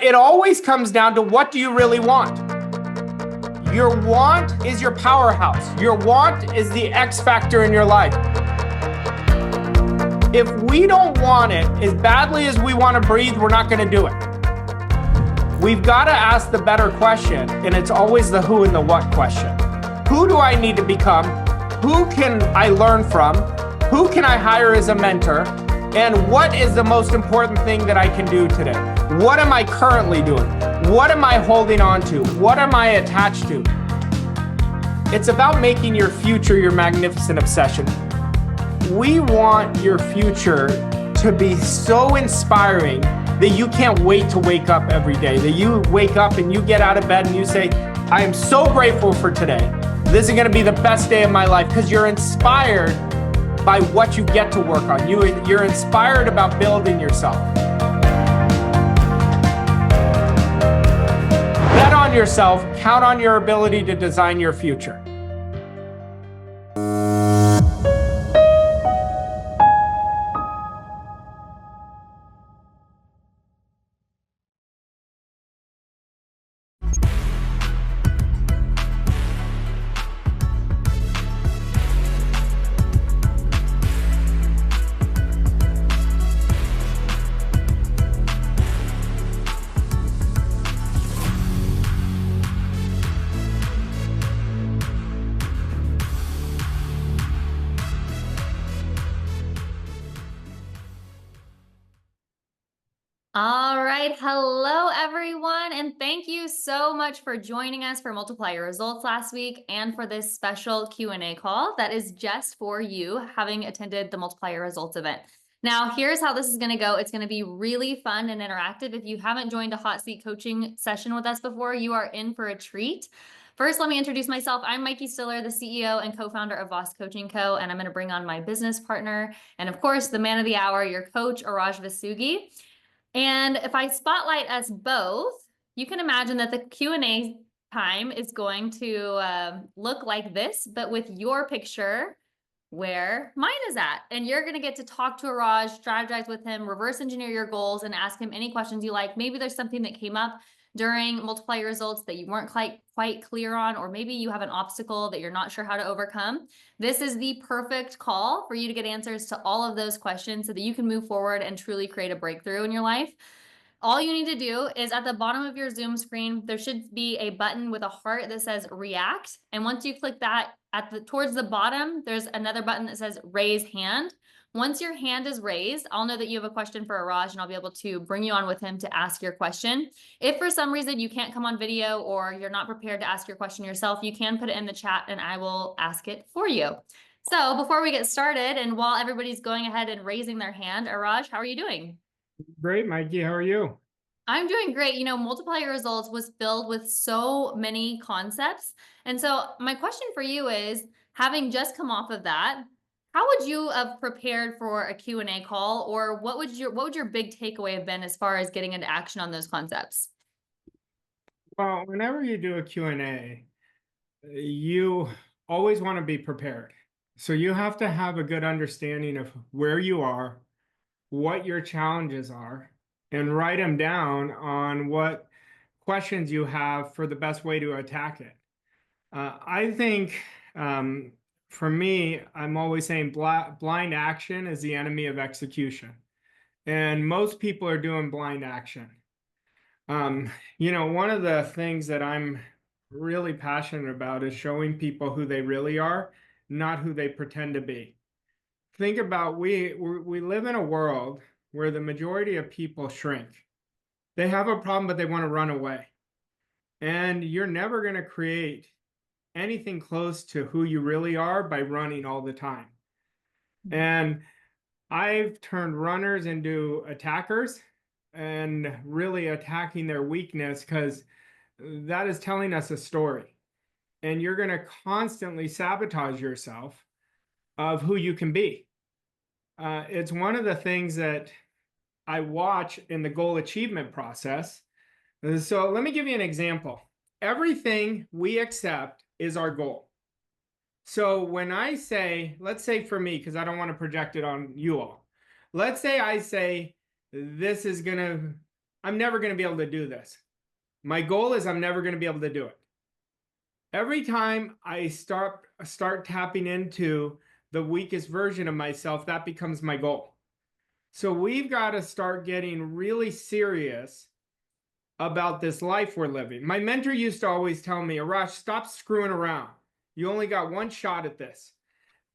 it always comes down to, what do you really want? Your want is your powerhouse. Your want is the X factor in your life. If we don't want it as badly as we want to breathe, we're not going to do it. We've got to ask the better question, and it's always the who and the what question. Who do I need to become? Who can I learn from? Who can I hire as a mentor? And what is the most important thing that I can do today? What am I currently doing? What am I holding on to? What am I attached to? It's about making your future your magnificent obsession. We want your future to be so inspiring that you can't wait to wake up every day, that you wake up and you get out of bed and you say, I am so grateful for today. This is going to be the best day of my life, because you're inspired by what you get to work on. You're inspired about building yourself. Bet on yourself. Count on your ability to design your future. All right. Hello, everyone. And thank you so much for joining us for Multiply Your Results last week and for this special Q&A call that is just for you, having attended the Multiply Your Results event. Now, here's how this is going to go. It's going to be really fun and interactive. If you haven't joined a hot seat coaching session with us before, you are in for a treat. First, let me introduce myself. I'm Mikey Stiller, the CEO and co-founder of Voss Coaching Co., and I'm going to bring on my business partner and, of course, the man of the hour, your coach, Arash Vossoughi. And if I spotlight us both, you can imagine that the Q&A time is going to look like this, but with your picture where mine is at. And you're going to get to talk to Arash, strategize with him, reverse engineer your goals, and ask him any questions you like. Maybe there's something that came up during Multiply Your Results that you weren't quite clear on, or maybe you have an obstacle that you're not sure how to overcome. This is the perfect call for you to get answers to all of those questions so that you can move forward and truly create a breakthrough in your life. All you need to do is, at the bottom of your Zoom screen, there should be a button with a heart that says react. And once you click that, towards the bottom, there's another button that says raise hand. Once your hand is raised, I'll know that you have a question for Arash, and I'll be able to bring you on with him to ask your question. If for some reason you can't come on video or you're not prepared to ask your question yourself, you can put it in the chat and I will ask it for you. So before we get started, and while everybody's going ahead and raising their hand, Arash, how are you doing? Great, Mikey. How are you? I'm doing great. You know, Multiply Your Results was filled with so many concepts. And so my question for you is, having just come off of that, how would you have prepared for a Q&A call, or what would your big takeaway have been as far as getting into action on those concepts? Well, whenever you do a Q&A, you always want to be prepared. So you have to have a good understanding of where you are, what your challenges are, and write them down on what questions you have for the best way to attack it. I think for me, I'm always saying blind action is the enemy of execution. And most people are doing blind action. You know, one of the things that I'm really passionate about is showing people who they really are, not who they pretend to be. Think about, we live in a world where the majority of people shrink. They have a problem, but they want to run away. And you're never going to create anything close to who you really are by running all the time. And I've turned runners into attackers and really attacking their weakness, because that is telling us a story. And you're going to constantly sabotage yourself of who you can be. It's one of the things that I watch in the goal achievement process. So let me give you an example. Everything we accept is our goal. So when I say, let's say for me, because I don't want to project it on you all. Let's say I say, this is going to I'm never going to be able to do this. My goal is I'm never going to be able to do it. Every time I start tapping into the weakest version of myself, that becomes my goal. So we've got to start getting really serious about this life we're living. My mentor used to always tell me, Arash, stop screwing around. You only got one shot at this.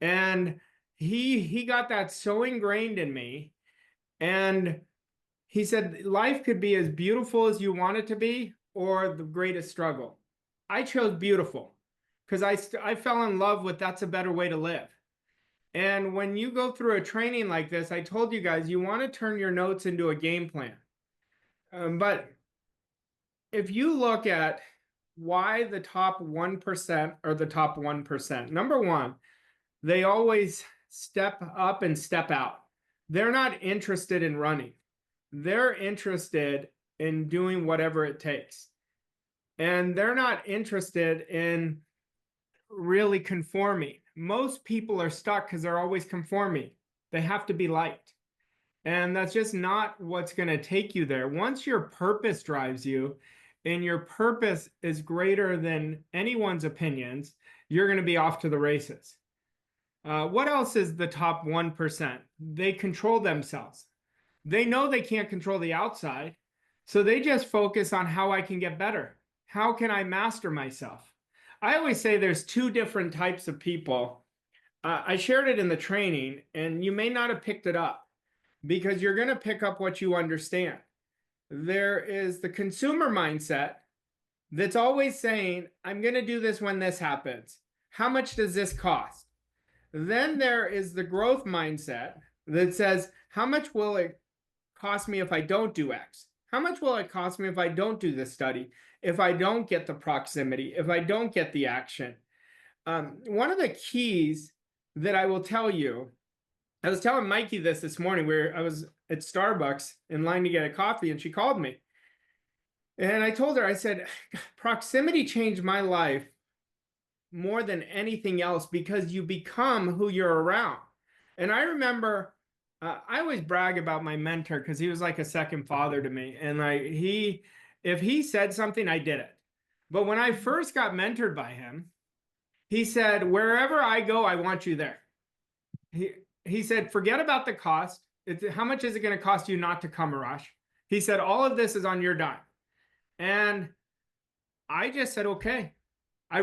And he got that so ingrained in me. And he said, life could be as beautiful as you want it to be, or the greatest struggle. I chose beautiful because I fell in love with that's a better way to live. And when you go through a training like this, I told you guys, you want to turn your notes into a game plan. But if you look at why the top 1% are the top 1%, number one, they always step up and step out. They're not interested in running. They're interested in doing whatever it takes. And they're not interested in really conforming. Most people are stuck because they're always conforming. They have to be liked. And that's just not what's going to take you there. Once your purpose drives you and your purpose is greater than anyone's opinions, you're going to be off to the races. What else is the top 1%? They control themselves. They know they can't control the outside. So they just focus on how I can get better. How can I master myself? I always say there's two different types of people. I shared it in the training, and you may not have picked it up because you're going to pick up what you understand. There is the consumer mindset that's always saying, I'm going to do this when this happens. How much does this cost? Then there is the growth mindset that says, how much will it cost me if I don't do X? How much will it cost me if I don't do this study? If I don't get the proximity, if I don't get the action? One of the keys that I will tell you, I was telling Mikey this morning where I was at Starbucks in line to get a coffee and she called me. And I told her, I said, proximity changed my life more than anything else because you become who you're around. And I remember I always brag about my mentor because he was like a second father to me. And if he said something, I did it. But when I first got mentored by him, he said, wherever I go, I want you there. He said, forget about the cost. How much is it going to cost you not to come, Arash? He said, all of this is on your dime. And I just said, okay. I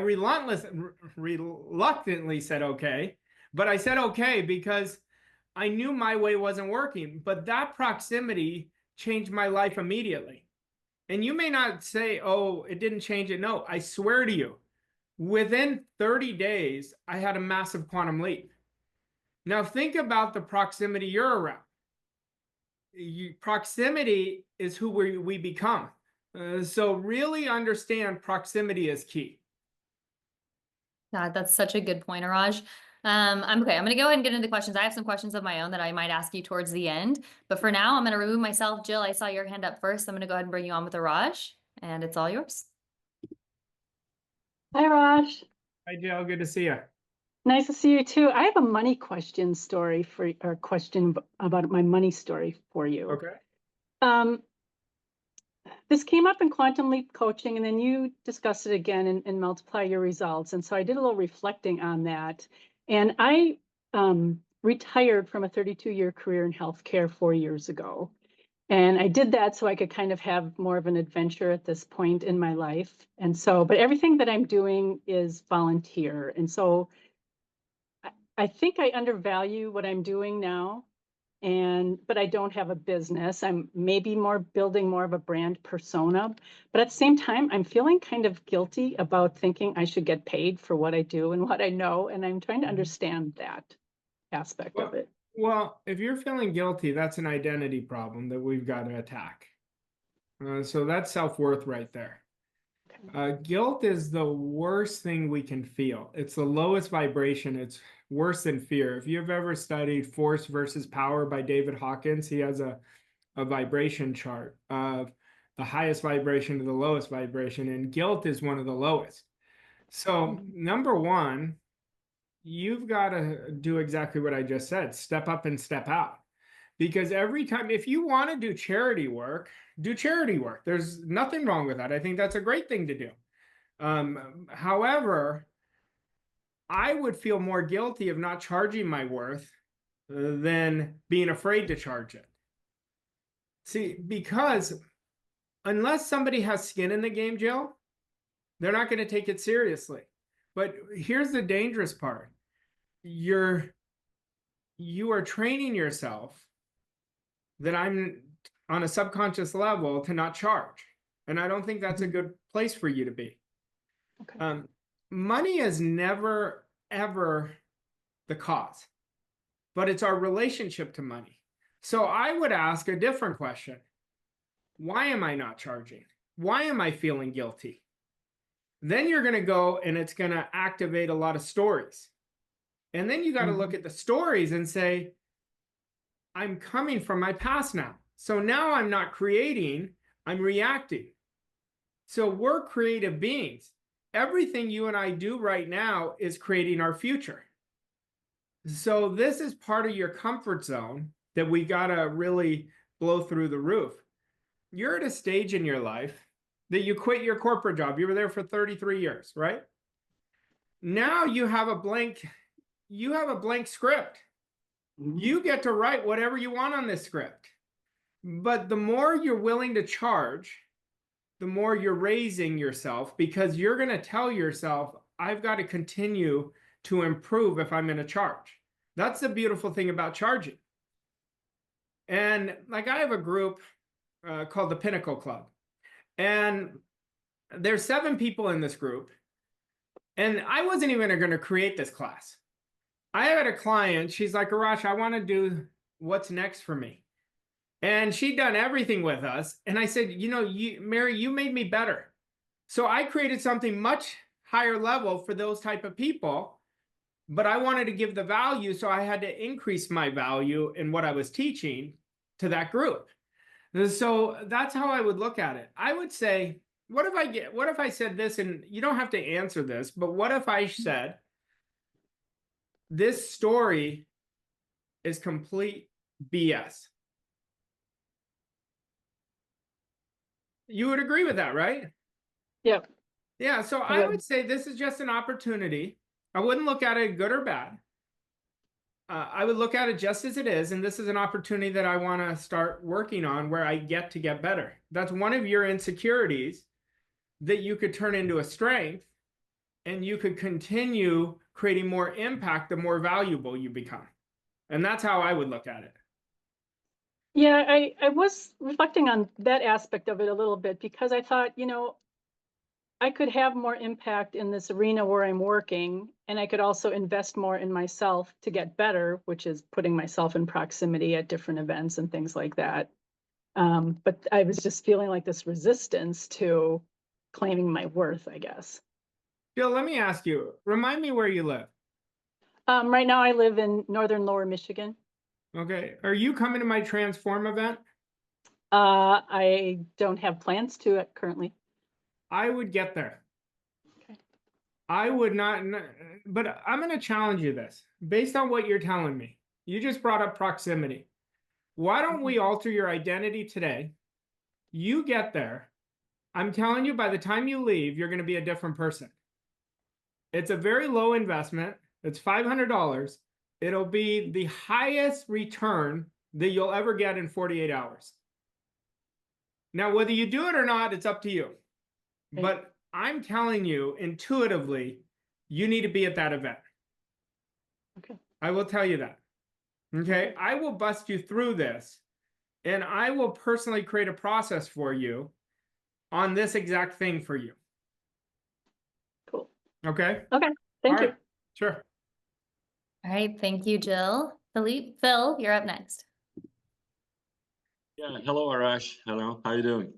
reluctantly said, okay. But I said, okay, because I knew my way wasn't working. But that proximity changed my life immediately. And you may not say, oh, it didn't change it. No, I swear to you, within 30 days, I had a massive quantum leap. Now think about the proximity you're around. Proximity is who we become. So really understand proximity is key. God, that's such a good point, Araj. I'm okay. I'm going to go ahead and get into the questions. I have some questions of my own that I might ask you towards the end. But for now, I'm going to remove myself. Jill, I saw your hand up first. I'm going to go ahead and bring you on with Araj, and it's all yours. Hi, Raj. Hi, Jill. Good to see you. Nice to see you too. I have a money question about my money story for you. Okay. This came up in Quantum Leap coaching, and then you discussed it again in Multiply Your Results. And so I did a little reflecting on that. And I retired from a 32-year career in healthcare 4 years ago. And I did that so I could kind of have more of an adventure at this point in my life. And so, but everything that I'm doing is volunteer. And so I think I undervalue what I'm doing now, but I don't have a business. I'm maybe building more of a brand persona, but at the same time, I'm feeling kind of guilty about thinking I should get paid for what I do and what I know. And I'm trying to understand that aspect of it. Well, if you're feeling guilty, that's an identity problem that we've got to attack. So that's self-worth right there. Guilt is the worst thing we can feel. It's the lowest vibration. It's worse than fear. If you've ever studied Force versus Power by David Hawkins, he has a vibration chart of the highest vibration to the lowest vibration, and guilt is one of the lowest. So number one, you've got to do exactly what I just said, step up and step out. Because every time, if you want to do charity work, do charity work. There's nothing wrong with that. I think that's a great thing to do. However, I would feel more guilty of not charging my worth than being afraid to charge it. See, because unless somebody has skin in the game, Jill, they're not going to take it seriously. But here's the dangerous part. You are training yourself that I'm on a subconscious level to not charge. And I don't think that's a good place for you to be. Okay. Money is never, ever the cause, but it's our relationship to money. So I would ask a different question. Why am I not charging? Why am I feeling guilty? Then you're going to go and it's going to activate a lot of stories. And then you got to look at the stories and say, I'm coming from my past now. So now I'm not creating, I'm reacting. So we're creative beings. Everything you and I do right now is creating our future. So this is part of your comfort zone that we got to really blow through the roof. You're at a stage in your life that you quit your corporate job. You were there for 33 years, right? Now you have a blank script. You get to write whatever you want on this script. But the more you're willing to charge, the more you're raising yourself, because you're going to tell yourself, I've got to continue to improve if I'm going to charge. That's the beautiful thing about charging. And like I have a group called the Pinnacle Club. And there's 7 people in this group. And I wasn't even going to create this class. I had a client, she's like, Arash, I want to do what's next for me. And she'd done everything with us. And I said, Mary, you made me better. So I created something much higher level for those type of people. But I wanted to give the value. So I had to increase my value in what I was teaching to that group. So that's how I would look at it. I would say, what if I said this, and you don't have to answer this, but what if I said, this story is complete BS? You would agree with that, right? Yeah. Yeah, so I would say this is just an opportunity. I wouldn't look at it good or bad. I would look at it just as it is, and this is an opportunity that I want to start working on where I get to get better. That's one of your insecurities that you could turn into a strength, and you could continue creating more impact the more valuable you become. And that's how I would look at it. Yeah, I was reflecting on that aspect of it a little bit, because I thought, I could have more impact in this arena where I'm working, and I could also invest more in myself to get better, which is putting myself in proximity at different events and things like that. But I was just feeling like this resistance to claiming my worth, I guess. Jill, let me ask you, remind me where you live. Right now I live in northern Lower Michigan. Okay. Are you coming to my Transform event? I don't have plans to currently. I would get there. Okay. I would not, but I'm going to challenge you this. Based on what you're telling me, you just brought up proximity. Why don't we alter your identity today? You get there. I'm telling you, by the time you leave, you're going to be a different person. It's a very low investment. It's $500. It'll be the highest return that you'll ever get in 48 hours. Now, whether you do it or not, it's up to you. Okay. But I'm telling you intuitively, you need to be at that event. Okay. I will tell you that. Okay. I will bust you through this, and I will personally create a process for you on this exact thing for you. Cool. Okay. Okay. Thank you. Sure. All right. Thank you, Jill. Phil, you're up next. Yeah. Hello, Arash. Hello. How you doing?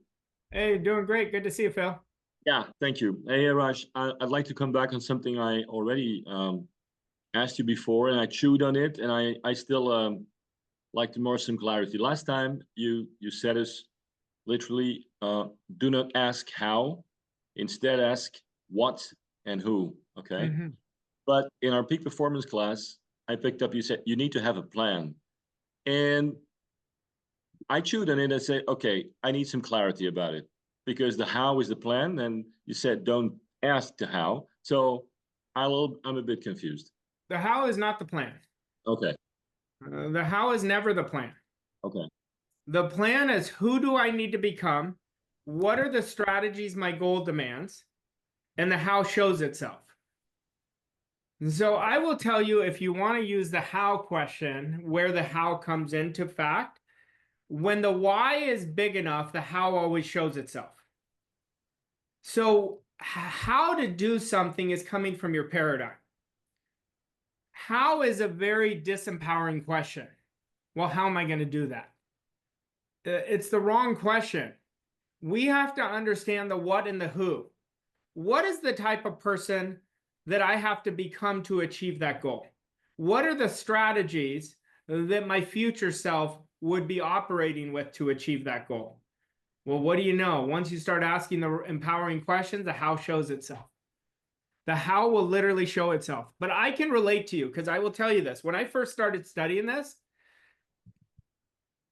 Hey, doing great. Good to see you, Phil. Yeah. Thank you. Hey, Arash. I'd like to come back on something I already asked you before, and I chewed on it, and I still like to more some clarity. Last time you said us literally, do not ask how, instead ask what and who. Okay. Mm-hmm. But in our peak performance class, I picked up, you said you need to have a plan. And I chewed on it and said, okay, I need some clarity about it because the how is the plan, and you said don't ask the how. So I'm a bit confused. The how is not the plan. Okay. The how is never the plan. Okay. The plan is who do I need to become? What are the strategies my goal demands? And the how shows itself. So I will tell you, if you want to use the how question, where the how comes into fact, when the why is big enough, the how always shows itself. So how to do something is coming from your paradigm. How is a very disempowering question. Well, how am I going to do that? It's the wrong question. We have to understand the what and the who. What is the type of person that I have to become to achieve that goal? What are the strategies that my future self would be operating with to achieve that goal? Well, what do you know? Once you start asking the empowering questions, the how shows itself. The how will literally show itself. But I can relate to you because I will tell you this. When I first started studying this,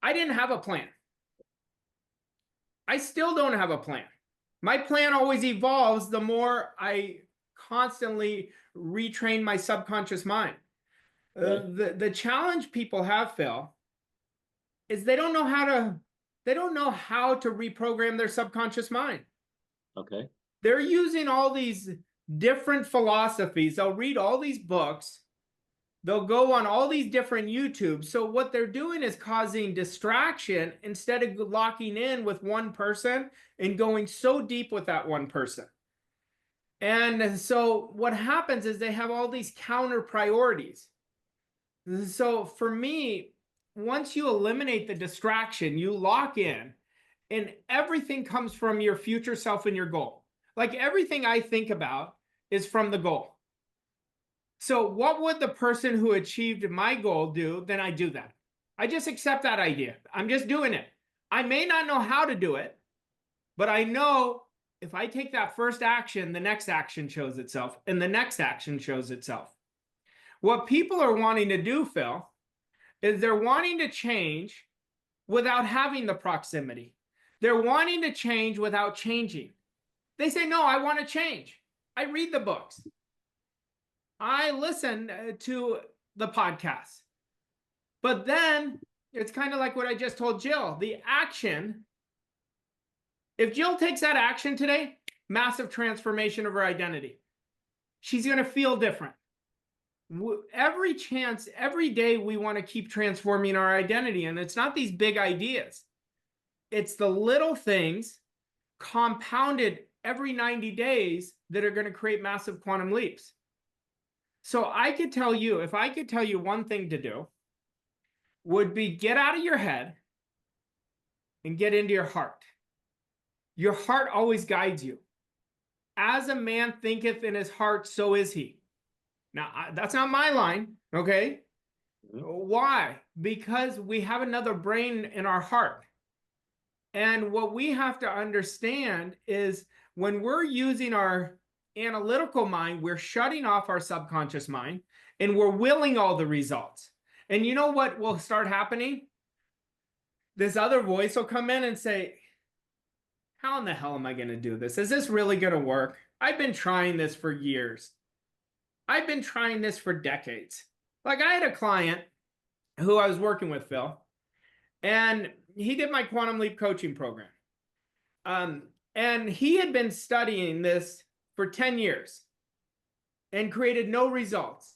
I didn't have a plan. I still don't have a plan. My plan always evolves the more I constantly retrain my subconscious mind. The challenge people have, Phil, is they don't know how to reprogram their subconscious mind. Okay. They're using all these different philosophies. They'll read all these books. They'll go on all these different YouTubes. So what they're doing is causing distraction instead of locking in with one person and going so deep with that one person. And so what happens is they have all these counter priorities. So for me, once you eliminate the distraction, you lock in, and everything comes from your future self and your goal. Like everything I think about is from the goal. So what would the person who achieved my goal do? Then I do that. I just accept that idea. I'm just doing it. I may not know how to do it, but I know if I take that first action, the next action shows itself, and the next action shows itself. What people are wanting to do, Phil, is they're wanting to change without having the proximity. They're wanting to change without changing. They say, no, I want to change. I read the books. I listen to the podcast. But then it's kind of like what I just told Jill. The action, if Jill takes that action today, massive transformation of her identity. She's going to feel different. Every chance, every day we want to keep transforming our identity. And it's not these big ideas. It's the little things compounded every 90 days that are going to create massive quantum leaps. So I could tell you, if I could tell you one thing to do, would be get out of your head and get into your heart. Your heart always guides you. As a man thinketh in his heart, so is he. Now, that's not my line, okay? Why? Because we have another brain in our heart. And what we have to understand is when we're using our analytical mind, we're shutting off our subconscious mind and we're willing all the results. And you know what will start happening? This other voice will come in and say, how in the hell am I going to do this? Is this really going to work? I've been trying this for years. I've been trying this for decades. Like I had a client who I was working with, Phil, and he did my Quantum Leap coaching program. And he had been studying this for 10 years and created no results.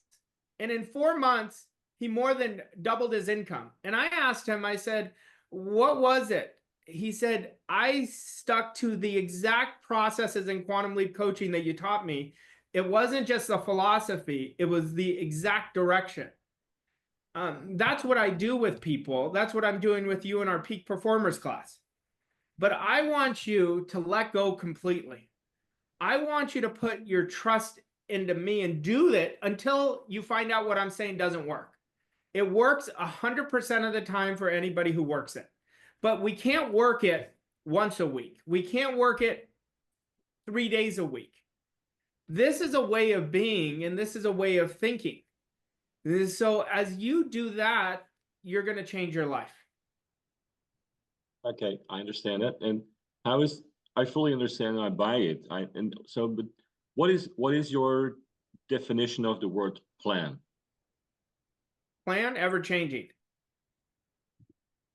And in 4 months, he more than doubled his income. And I asked him, I said, what was it? He said, I stuck to the exact processes in Quantum Leap coaching that you taught me. It wasn't just the philosophy, it was the exact direction. That's what I do with people. That's what I'm doing with you in our peak performers class. But I want you to let go completely. I want you to put your trust into me and do it until you find out what I'm saying doesn't work. It works 100% of the time for anybody who works it. But we can't work it once a week. We can't work it 3 days a week. This is a way of being, and this is a way of thinking. So as you do that, you're going to change your life. Okay, I understand that. And how is, I fully understand and I buy it. But what is your definition of the word plan? Plan, ever changing.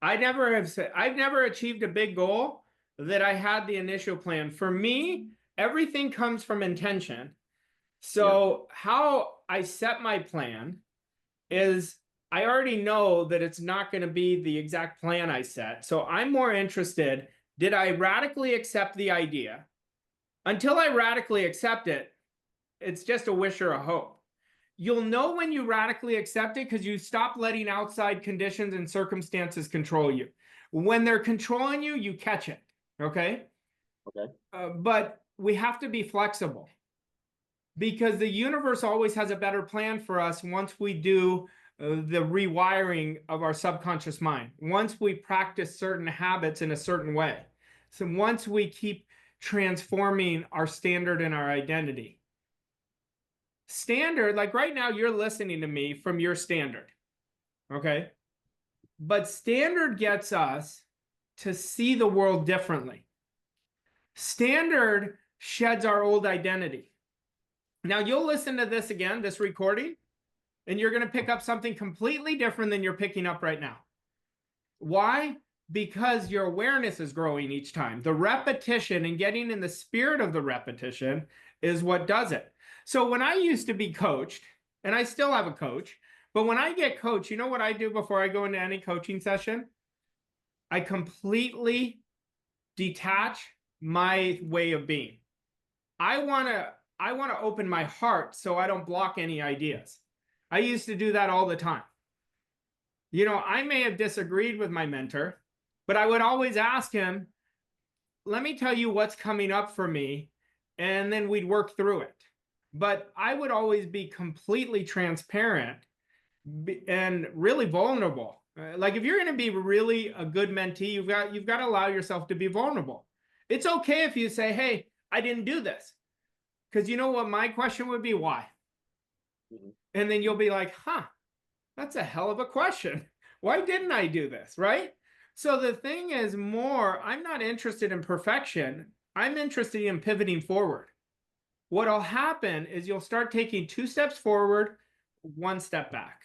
I've never achieved a big goal that I had the initial plan. For me, everything comes from intention. So how I set my plan is I already know that it's not going to be the exact plan I set. So I'm more interested, did I radically accept the idea? Until I radically accept it, it's just a wish or a hope. You'll know when you radically accept it because you stop letting outside conditions and circumstances control you. When they're controlling you, you catch it. Okay. Okay. But we have to be flexible because the universe always has a better plan for us once we do the rewiring of our subconscious mind. Once we practice certain habits in a certain way. So once we keep transforming our standard and our identity. Standard, like right now, you're listening to me from your standard. Okay. But standard gets us to see the world differently. Standard sheds our old identity. Now you'll listen to this again, this recording, and you're going to pick up something completely different than you're picking up right now. Why? Because your awareness is growing each time. The repetition and getting in the spirit of the repetition is what does it. So when I used to be coached, and I still have a coach, but when I get coached, you know what I do before I go into any coaching session? I completely detach my way of being. I want to open my heart so I don't block any ideas. I used to do that all the time. You know, I may have disagreed with my mentor, but I would always ask him, let me tell you what's coming up for me, and then we'd work through it. But I would always be completely transparent and really vulnerable. Like if you're going to be really a good mentee, you've got to allow yourself to be vulnerable. It's okay if you say, hey, I didn't do this. Because you know what my question would be? Why? Mm-hmm. And then you'll be like, huh, that's a hell of a question. Why didn't I do this? Right? So the thing is I'm not interested in perfection. I'm interested in pivoting forward. What'll happen is you'll start taking 2 steps forward, 1 step back.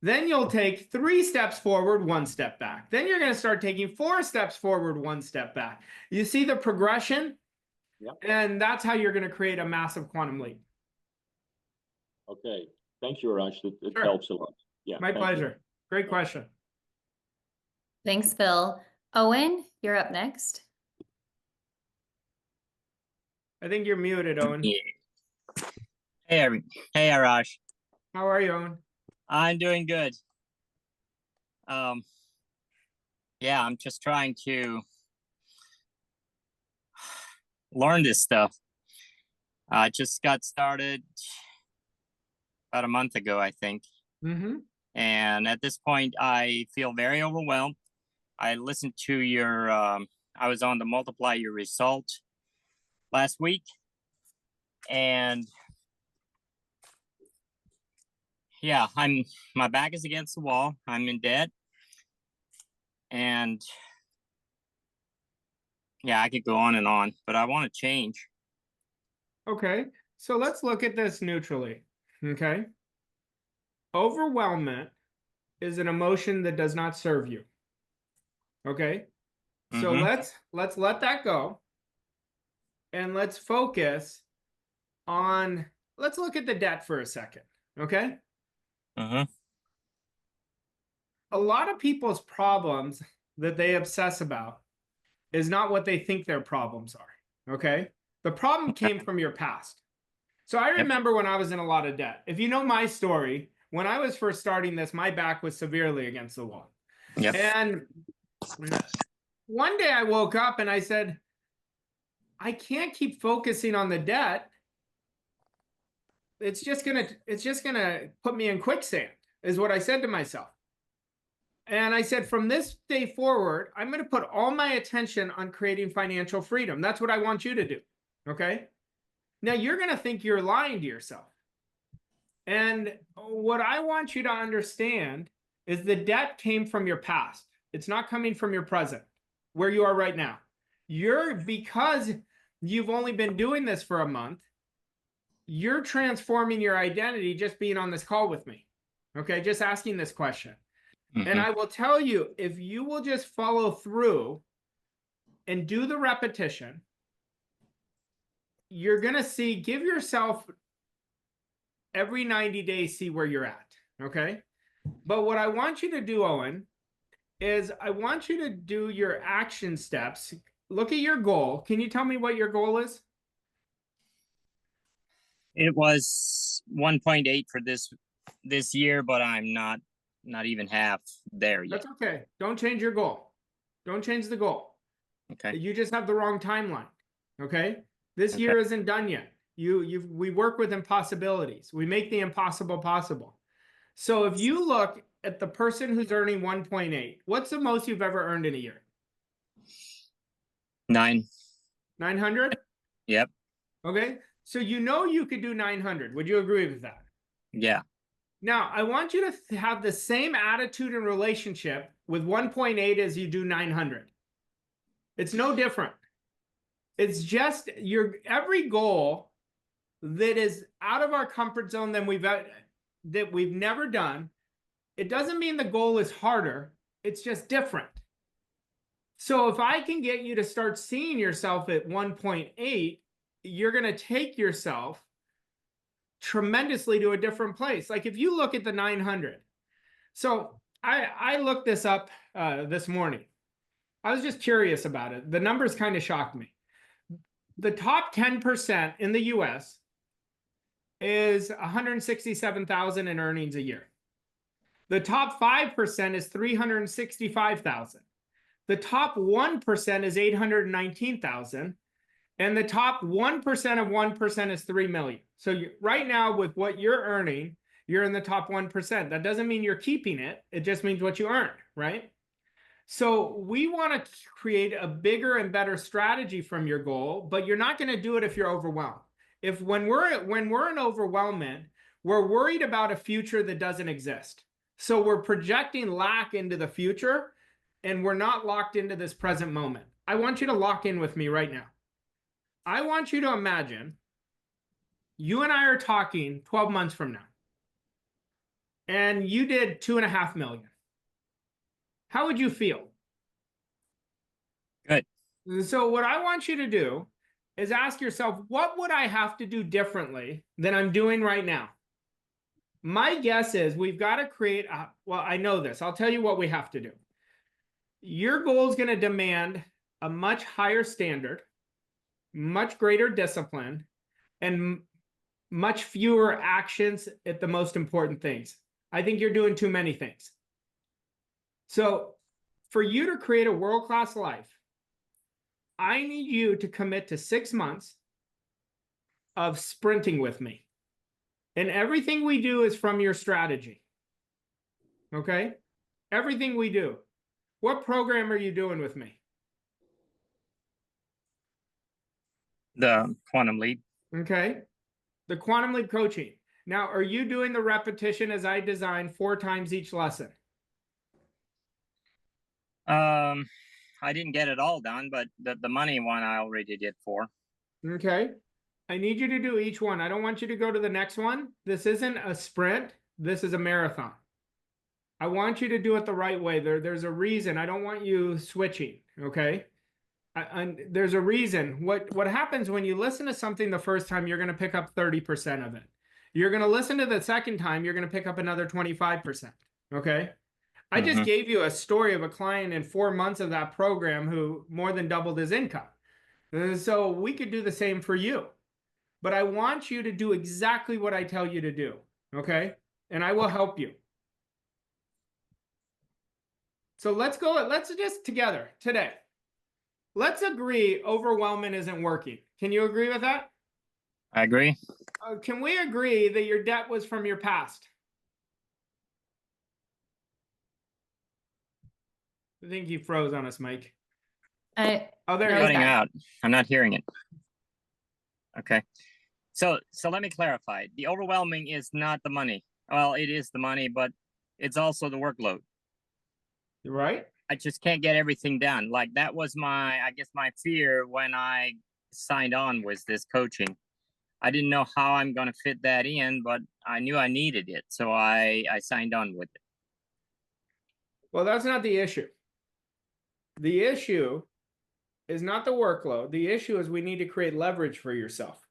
Then you'll take 3 steps forward, 1 step back. Then you're going to start taking 4 steps forward, 1 step back. You see the progression? Yep. And that's how you're going to create a massive quantum leap. Okay. Thank you, Arash. It Sure. helps a lot. Yeah. My pleasure. You. Great question. Thanks, Phil. Owen, you're up next. I think you're muted, Owen. Yeah. Hey, Arash. How are you, Owen? I'm doing good. Yeah, I'm just trying to learn this stuff. I just got started about a month ago, I think. Mm-hmm. And at this point, I feel very overwhelmed. I listened to your, I was on the Multiply Your Result last week. And yeah, my back is against the wall. I'm in debt. And yeah, I could go on, but I want to change. Okay, so let's look at this neutrally. Okay. Overwhelmment is an emotion that does not serve you. Okay. So let's let that go. And let's focus on, let's look at the debt for a second. Okay. Mm-hmm. A lot of people's problems that they obsess about is not what they think their problems are. Okay. The problem came from your past. So I remember when I was in a lot of debt. If you know my story, when I was first starting this, my back was severely against the wall. Yep. And one day I woke up and I said, I can't keep focusing on the debt. It's just gonna put me in quicksand, is what I said to myself. And I said, from this day forward, I'm going to put all my attention on creating financial freedom. That's what I want you to do. Okay. Now you're going to think you're lying to yourself. And what I want you to understand is the debt came from your past. It's not coming from your present. where you are right now. Because you've only been doing this for a month, you're transforming your identity just being on this call with me. Okay, just asking this question. And I will tell you, if you will just follow through and do the repetition, you're going to see, give yourself every 90 days, see where you're at. Okay. But what I want you to do, Owen, is I want you to do your action steps. Look at your goal. Can you tell me what your goal is? It was 1.8 for this year, but I'm not even half there yet. That's okay. Don't change your goal. Don't change the goal. Okay. You just have the wrong timeline. Okay. This year isn't done yet. We work with impossibilities. We make the impossible possible. So if you look at the person who's earning 1.8, what's the most you've ever earned in a year? 900? Yep. Okay. So you could do 900. Would you agree with that? Yeah. Now, I want you to have the same attitude and relationship with 1.8 as you do 900. It's no different. It's just every goal that is out of our comfort zone that we've never done. It doesn't mean the goal is harder. It's just different. So if I can get you to start seeing yourself at 1.8, you're going to take yourself tremendously to a different place. Like if you look at the 900. So I looked this up this morning. I was just curious about it. The numbers kind of shocked me. The top 10% in the US is 167,000 in earnings a year. The top 5% is 365,000. The top 1% is 819,000. And the top 1% of 1% is 3 million. So right now with what you're earning, you're in the top 1%. That doesn't mean you're keeping it. It just means what you earn, right? So we want to create a bigger and better strategy from your goal, but you're not going to do it if you're overwhelmed. When we're in overwhelmment, we're worried about a future that doesn't exist. So we're projecting lack into the future, and we're not locked into this present moment. I want you to lock in with me right now. I want you to imagine you and I are talking 12 months from now, and you did 2.5 million. How would you feel? Good. So what I want you to do is ask yourself, what would I have to do differently than I'm doing right now? My guess is we've got to create well, I know this. I'll tell you what we have to do. Your goal is going to demand a much higher standard, much greater discipline, and much fewer actions at the most important things. I think you're doing too many things. So for you to create a world-class life, I need you to commit to 6 months of sprinting with me. And everything we do is from your strategy. Okay? Everything we do. What program are you doing with me? The Quantum Leap. Okay? The Quantum Leap coaching. Now, are you doing the repetition as I designed 4 times each lesson? I didn't get it all done, but the money one I already did 4. Okay. I need you to do each one. I don't want you to go to the next one. This isn't a sprint. This is a marathon. I want you to do it the right way. There's a reason. I don't want you switching. Okay. There's a reason. What happens when you listen to something the first time, you're going to pick up 30% of it. You're going to listen to the second time, you're going to pick up another 25%. Okay. I just gave you a story of a client in 4 months of that program who more than doubled his income. So we could do the same for you. But I want you to do exactly what I tell you to do. Okay. And I will help you. So let's just together today. Let's agree overwhelming isn't working. Can you agree with that? I agree. Can we agree that your debt was from your past? I think you froze on us, Mike. Oh, there you Cutting out. I'm not hearing it. Okay. So let me clarify. The overwhelming is not the money. Well, it is the money, but it's also the workload. Right? I just can't get everything done. Like that was I guess my fear when I signed on was this coaching. I didn't know how I'm going to fit that in, but I knew I needed it. So I signed on with it. Well, that's not the issue. The issue is not the workload. The issue is we need to create leverage for yourself.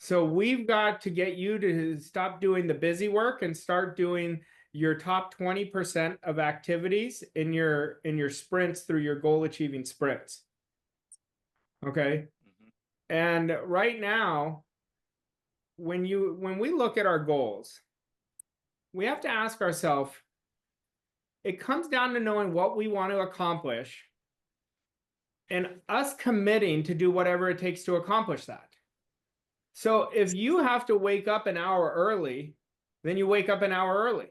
So we've got to get you to stop doing the busy work and start doing your top 20% of activities in your sprints through your goal achieving sprints. Okay. And right now, when we look at our goals, we have to ask ourselves, it comes down to knowing what we want to accomplish and us committing to do whatever it takes to accomplish that. So if you have to wake up an hour early, then you wake up an hour early.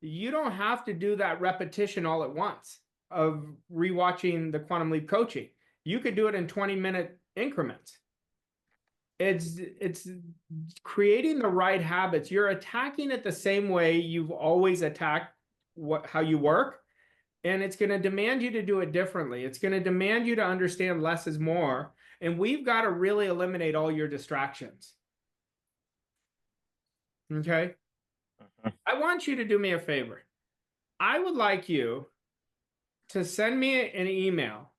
You don't have to do that repetition all at once of rewatching the Quantum Leap coaching. You could do it in 20-minute increments. It's creating the right habits. You're attacking it the same way you've always attacked how you work, and it's going to demand you to do it differently. It's going to demand you to understand less is more, and we've got to really eliminate all your distractions. Okay? I want you to do me a favor. I would like you to send me an email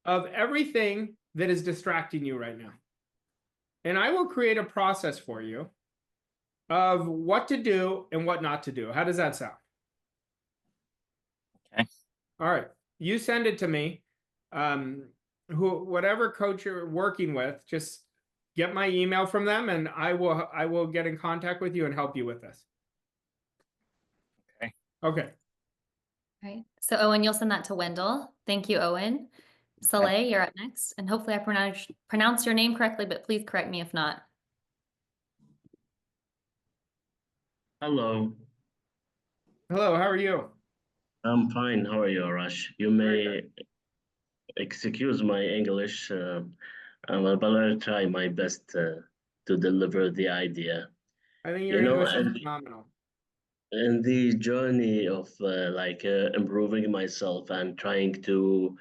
of everything that is distracting you right now. And I will create a process for you of what to do and what not to do. How does that sound? Okay. All right. You send it to me. Whatever coach you're working with, just get my email from them and I will get in contact with you and help you with this. Okay. Okay. Right. So Owen, you'll send that to Wendell. Thank you, Owen. Soleil, you're up next. And hopefully I pronounce your name correctly, but please correct me if not. Hello, Hello, how are you? I'm fine. How are you, Arash? You may excuse my English, but I'll try my best to deliver the idea. I think You your know, English is phenomenal. in the journey of improving myself and trying to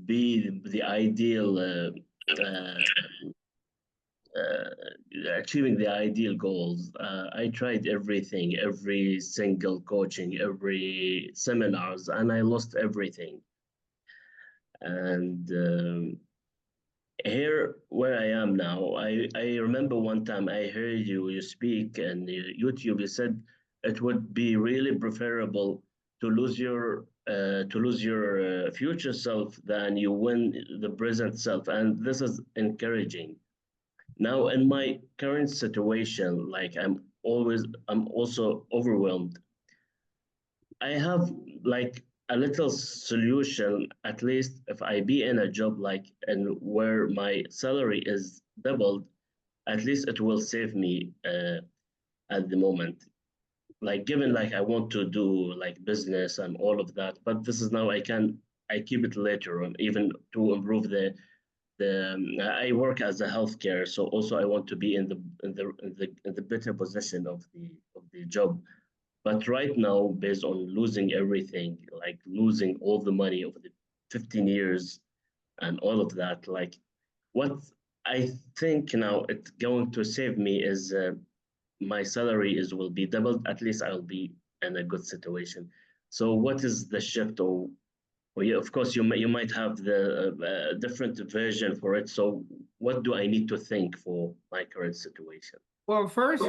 be the ideal, uh, achieving the ideal goals, I tried everything, every single coaching, every seminars, and I lost everything. And here where I am now, I remember one time I heard you speak and YouTube. You said it would be really preferable to lose your future self than you win the present self, and this is encouraging. Now in my current situation, like I'm also overwhelmed. I have like a little solution, at least if I be in a job like and where my salary is doubled, at least it will save me at the moment. Like given like I want to do like business and all of that, but this is now I keep it later on, even to improve I work as a healthcare, so also I want to be in the better position of the job. But right now, based on losing everything, like losing all the money of the 15 years and all of that, like what I think now it's going to save me is my salary will be doubled. At least I'll be in a good situation. So what is the shift or yeah, of course you might have the different version for it. So what do I need to think for my current situation? Well, first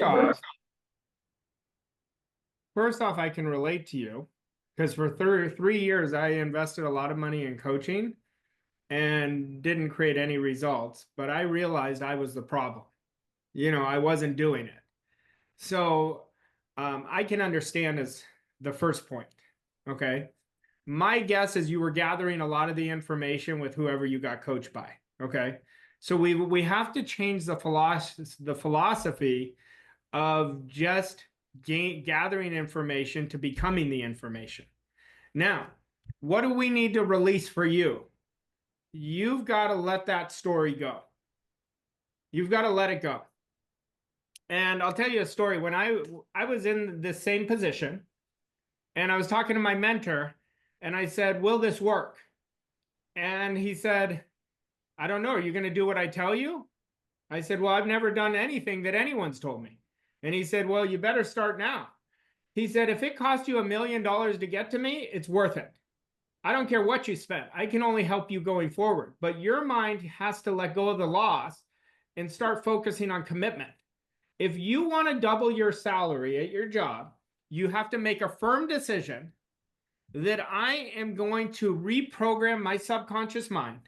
off, I can relate to you because for 3 years, I invested a lot of money in coaching and didn't create any results, but I realized I was the problem. I wasn't doing it. So I can understand as the first point. Okay. My guess is you were gathering a lot of the information with whoever you got coached by. Okay. So we have to change the philosophy of just gathering information to becoming the information. Now, what do we need to release for you? You've got to let that story go. You've got to let it go. And I'll tell you a story. When I was in the same position And I was talking to my mentor and I said, will this work? And he said, I don't know. Are you going to do what I tell you? I said, well, I've never done anything that anyone's told me. And he said, well, you better start now. He said, if it costs you $1 million to get to me, it's worth it. I don't care what you spend. I can only help you going forward. But your mind has to let go of the loss and start focusing on commitment. If you want to double your salary at your job, you have to make a firm decision that I am going to reprogram my subconscious mind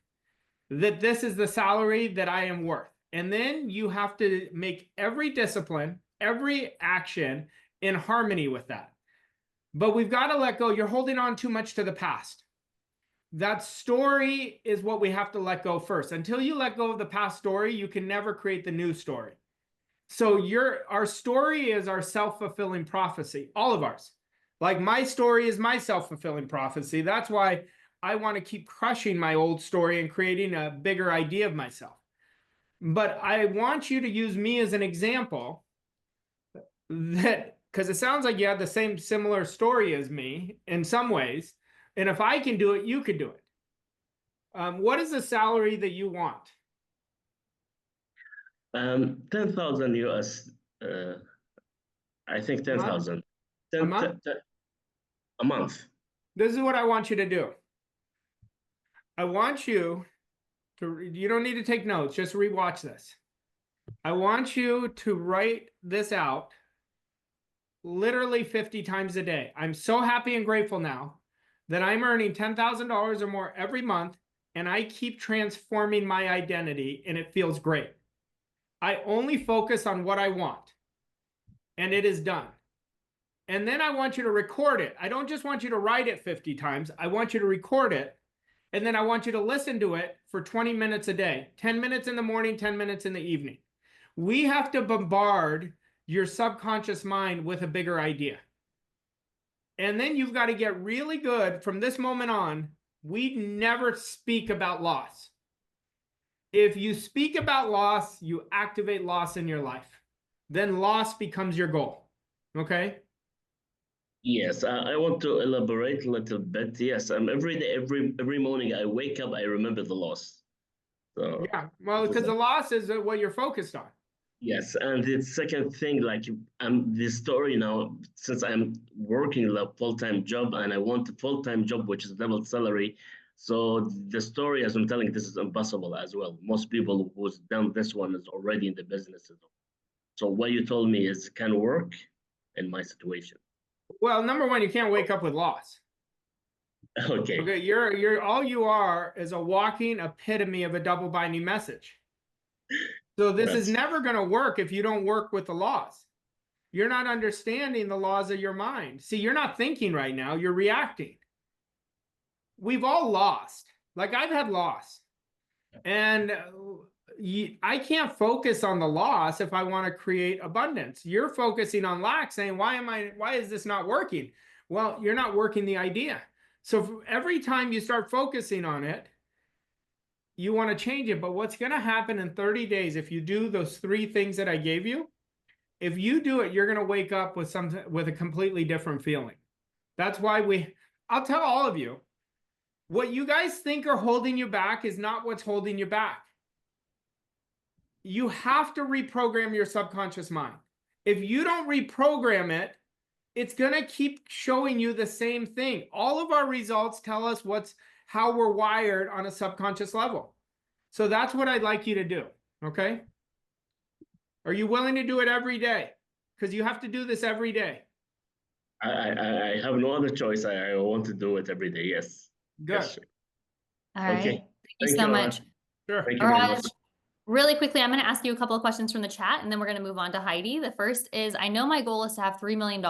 that this is the salary that I am worth. And then you have to make every discipline, every action in harmony with that. But we've got to let go. You're holding on too much to the past. That story is what we have to let go first. Until you let go of the past story, you can never create the new story. So our story is our self-fulfilling prophecy, all of ours. Like my story is my self-fulfilling prophecy. That's why I want to keep crushing my old story and creating a bigger idea of myself. But I want you to use me as an example that, because it sounds like you have the same similar story as me in some ways. And if I can do it, you could do it. What is the salary that you want? 10,000 US. I think 10,000. A month? A month. This is what I want you to do. I want you to, you don't need to take notes, just rewatch this. I want you to write this out literally 50 times a day. I'm so happy and grateful now that I'm earning $10,000 or more every month, and I keep transforming my identity, and it feels great. I only focus on what I want, and it is done. And then I want you to record it. I don't just want you to write it 50 times. I want you to record it. And then I want you to listen to it for 20 minutes a day, 10 minutes in the morning, 10 minutes in the evening. We have to bombard your subconscious mind with a bigger idea. And then you've got to get really good from this moment on. We never speak about loss. If you speak about loss, you activate loss in your life. Then loss becomes your goal. Okay? Yes, I want to elaborate a little bit. Yes, every day, every morning I wake up, I remember the loss. So Yeah, well, because the loss is what you're focused on. yes, and the second thing, like the story now, since I'm working a full-time job and I want a full-time job which is double salary. So the story, as I'm telling, this is impossible as well. Most people who's done this one is already in the businesses. So what you told me is can work in my situation. Well, number one, you can't wake up with loss. Okay. Okay, you're all you are is a walking epitome of a double binding message. So this is never going to work if you don't work with the laws. You're not understanding the laws of your mind. See, you're not thinking right now, you're reacting. We've all lost. Like I've had loss. And I can't focus on the loss if I want to create abundance. You're focusing on lack, saying, why is this not working? Well, you're not working the idea. So every time you start focusing on it, you want to change it. But what's going to happen in 30 days, if you do those 3 things that I gave you, if you do it, you're going to wake up with a completely different feeling. That's why I'll tell all of you, what you guys think are holding you back is not what's holding you back. You have to reprogram your subconscious mind. If you don't reprogram it, it's going to keep showing you the same thing. All of our results tell us how we're wired on a subconscious level. So that's what I'd like you to do. Okay? Are you willing to do it every day? Because you have to do this every day. I have no other choice. I want to do it every day. Yes. Good. Yes. All right. Okay. Thank you so much. Sure. Thank you very much. Really quickly, I'm going to ask you a couple of questions from the chat, and then we're going to move on to Heidi. The first is, I know my goal is to have $3 million.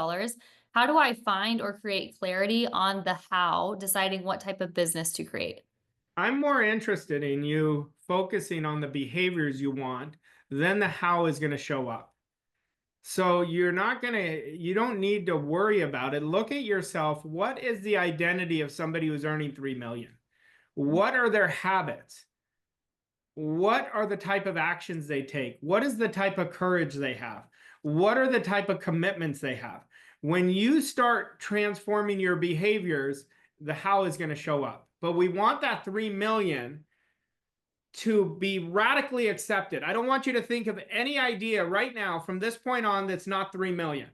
How do I find or create clarity on the how, deciding what type of business to create? I'm more interested in you focusing on the behaviors you want than the how is going to show up. So you don't need to worry about it. Look at yourself. What is the identity of somebody who's earning 3 million? What are their habits? What are the type of actions they take? What is the type of courage they have? What are the type of commitments they have? When you start transforming your behaviors, the how is going to show up. But we want that 3 million to be radically accepted. I don't want you to think of any idea right now from this point on that's not 3 million.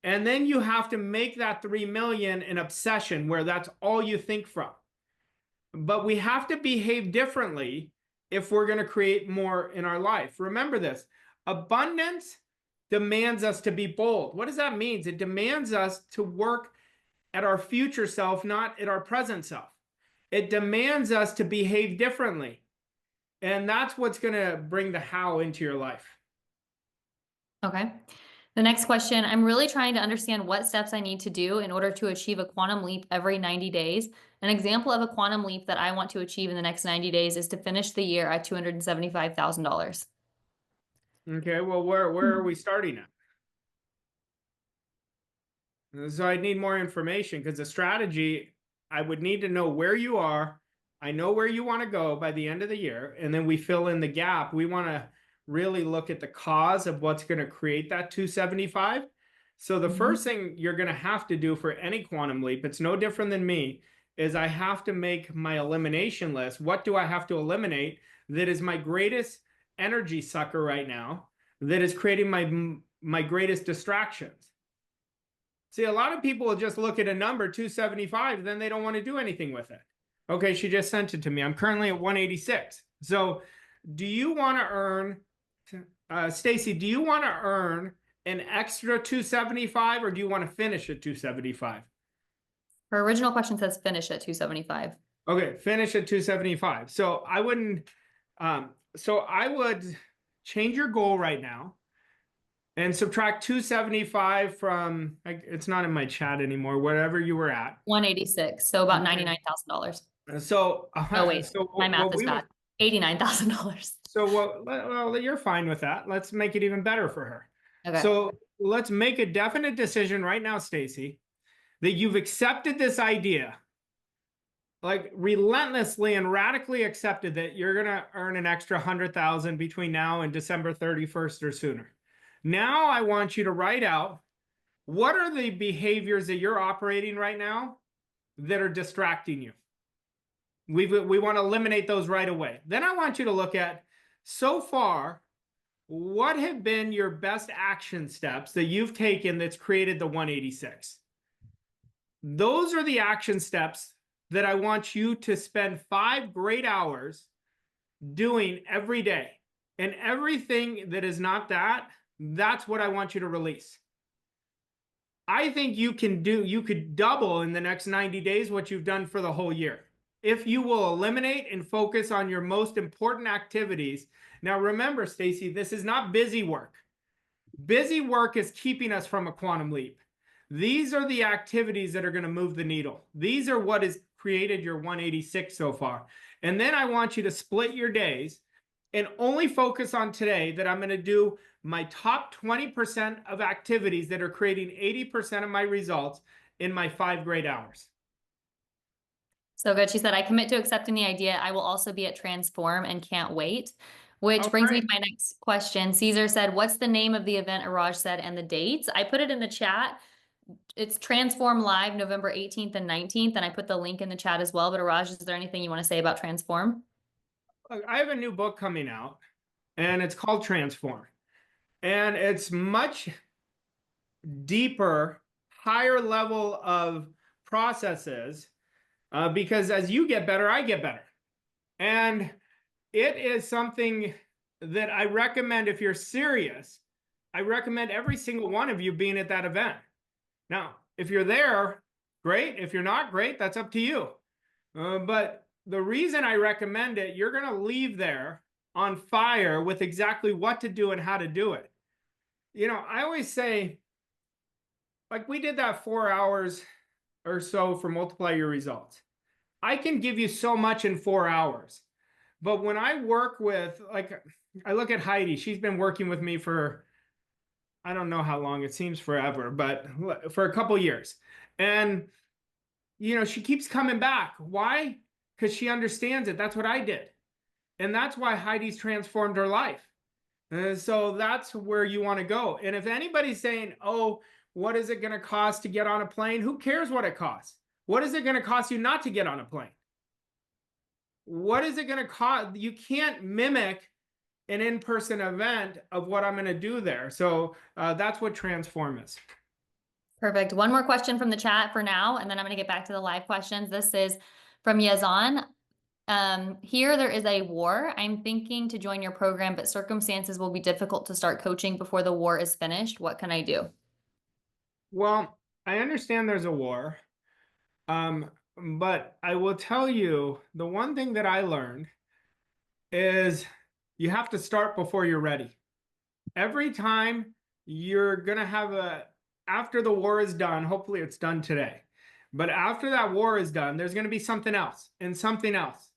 And then you have to make that 3 million an obsession where that's all you think from. But we have to behave differently if we're going to create more in our life. Remember this, abundance demands us to be bold. What does that mean? It demands us to work at our future self, not at our present self. It demands us to behave differently. And that's what's going to bring the how into your life. Okay. The next question, I'm really trying to understand what steps I need to do in order to achieve a quantum leap every 90 days. An example of a quantum leap that I want to achieve in the next 90 days is to finish the year at $275,000. Okay, well, where are we starting at? So I need more information because the strategy, I would need to know where you are. I know where you want to go by the end of the year, and then we fill in the gap. We want to really look at the cause of what's going to create that 275. So the first thing you're going to have to do for any quantum leap, it's no different than me, is I have to make my elimination list. What do I have to eliminate that is my greatest energy sucker right now, that is creating my greatest distractions? See, a lot of people will just look at a number, 275, then they don't want to do anything with it. Okay, she just sent it to me. I'm currently at 186. So do you want to earn, Stacy, do you want to earn an extra 275 or do you want to finish at 275? Her original question says finish at 275. Okay, finish at 275. So I wouldn't, so I would change your goal right now and subtract 275 from, it's not in my chat anymore, whatever you were at. 186, so about $99,000. So, Oh wait, so my math is bad. $89,000. So well, you're fine with that. Let's make it even better for her. Okay. So let's make a definite decision right now, Stacy, that you've accepted this idea, like relentlessly and radically accepted that you're going to earn an extra 100,000 between now and December 31st or sooner. Now I want you to write out, what are the behaviors that you're operating right now that are distracting you? We want to eliminate those right away. Then I want you to look at, so far, what have been your best action steps that you've taken that's created the 186? Those are the action steps that I want you to spend 5 great hours doing every day. And everything that is not that, that's what I want you to release. I think you could double in the next 90 days what you've done for the whole year, if you will eliminate and focus on your most important activities. Now, remember, Stacy, this is not busy work. Busy work is keeping us from a quantum leap. These are the activities that are going to move the needle. These are what has created your 186 so far. And then I want you to split your days and only focus on today, that I'm going to do my top 20% of activities that are creating 80% of my results in my 5 great hours. So good. She said, I commit to accepting the idea. I will also be at Transform and can't wait. Which brings me to my next question. Caesar said, what's the name of the event Arash said and the dates? I put it in the chat. It's Transform Live, November 18th and 19th. And I put the link in the chat as well. But Arash, is there anything you want to say about Transform? I have a new book coming out, and it's called Transform. And it's much deeper, higher level of processes, because as you get better, I get better. And it is something that I recommend if you're serious. I recommend every single one of you being at that event. Now, if you're there, great. If you're not, great. That's up to you. But the reason I recommend it, you're going to leave there on fire with exactly what to do and how to do it. You know, I always say, like, we did that 4 hours or so for Multiply Your Results. I can give you so much in 4 hours. But when I work with, like, I look at Heidi, she's been working with me for, I don't know how long, it seems forever, but for a couple years. And, you know, she keeps coming back. Why? Because she understands it. That's what I did. And that's why Heidi's transformed her life. So that's where you want to go. And if anybody's saying, oh, what is it going to cost to get on a plane? Who cares what it costs? What is it going to cost you not to get on a plane? What is it going to cost? You can't mimic an in-person event of what I'm going to do there. So that's what transform is. Perfect. One more question from the chat for now, and then I'm going to get back to the live questions. This is from Yazan. Here there is a war. I'm thinking to join your program, but circumstances will be difficult to start coaching before the war is finished. What can I do? Well, I understand there's a war. But I will tell you, the one thing that I learned is you have to start before you're ready. Every time you're going to have after the war is done, hopefully it's done today, but after that war is done, there's going to be something else and something else.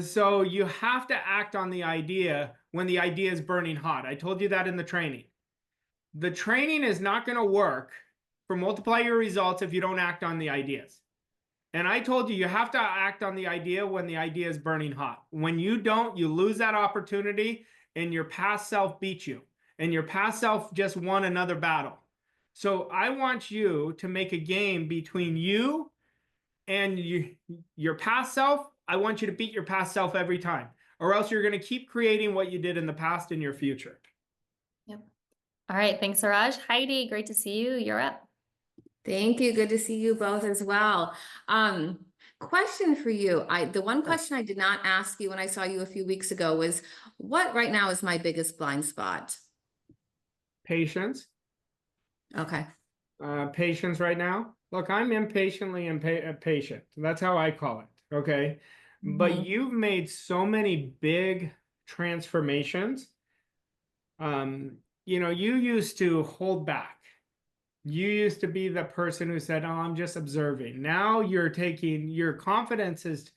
So you have to act on the idea when the idea is burning hot. I told you that in the training. The training is not going to work for multiply your results if you don't act on the ideas. And I told you, you have to act on the idea when the idea is burning hot. When you don't, you lose that opportunity and your past self beats you. And your past self just won another battle. So I want you to make a game between you and your past self. I want you to beat your past self every time, or else you're going to keep creating what you did in the past in your future. Yep. All right. Thanks, Arash. Heidi, great to see you. You're up. Thank you. Good to see you both as well. Question for you. The one question I did not ask you when I saw you a few weeks ago was, what right now is my biggest blind spot? Patience. Okay. Patience right now. Look, I'm impatiently impatient. That's how I call it. Okay. But you've made so many big transformations. You know, you used to hold back. You used to be the person who said, oh, I'm just observing. Now you're taking your confidence is,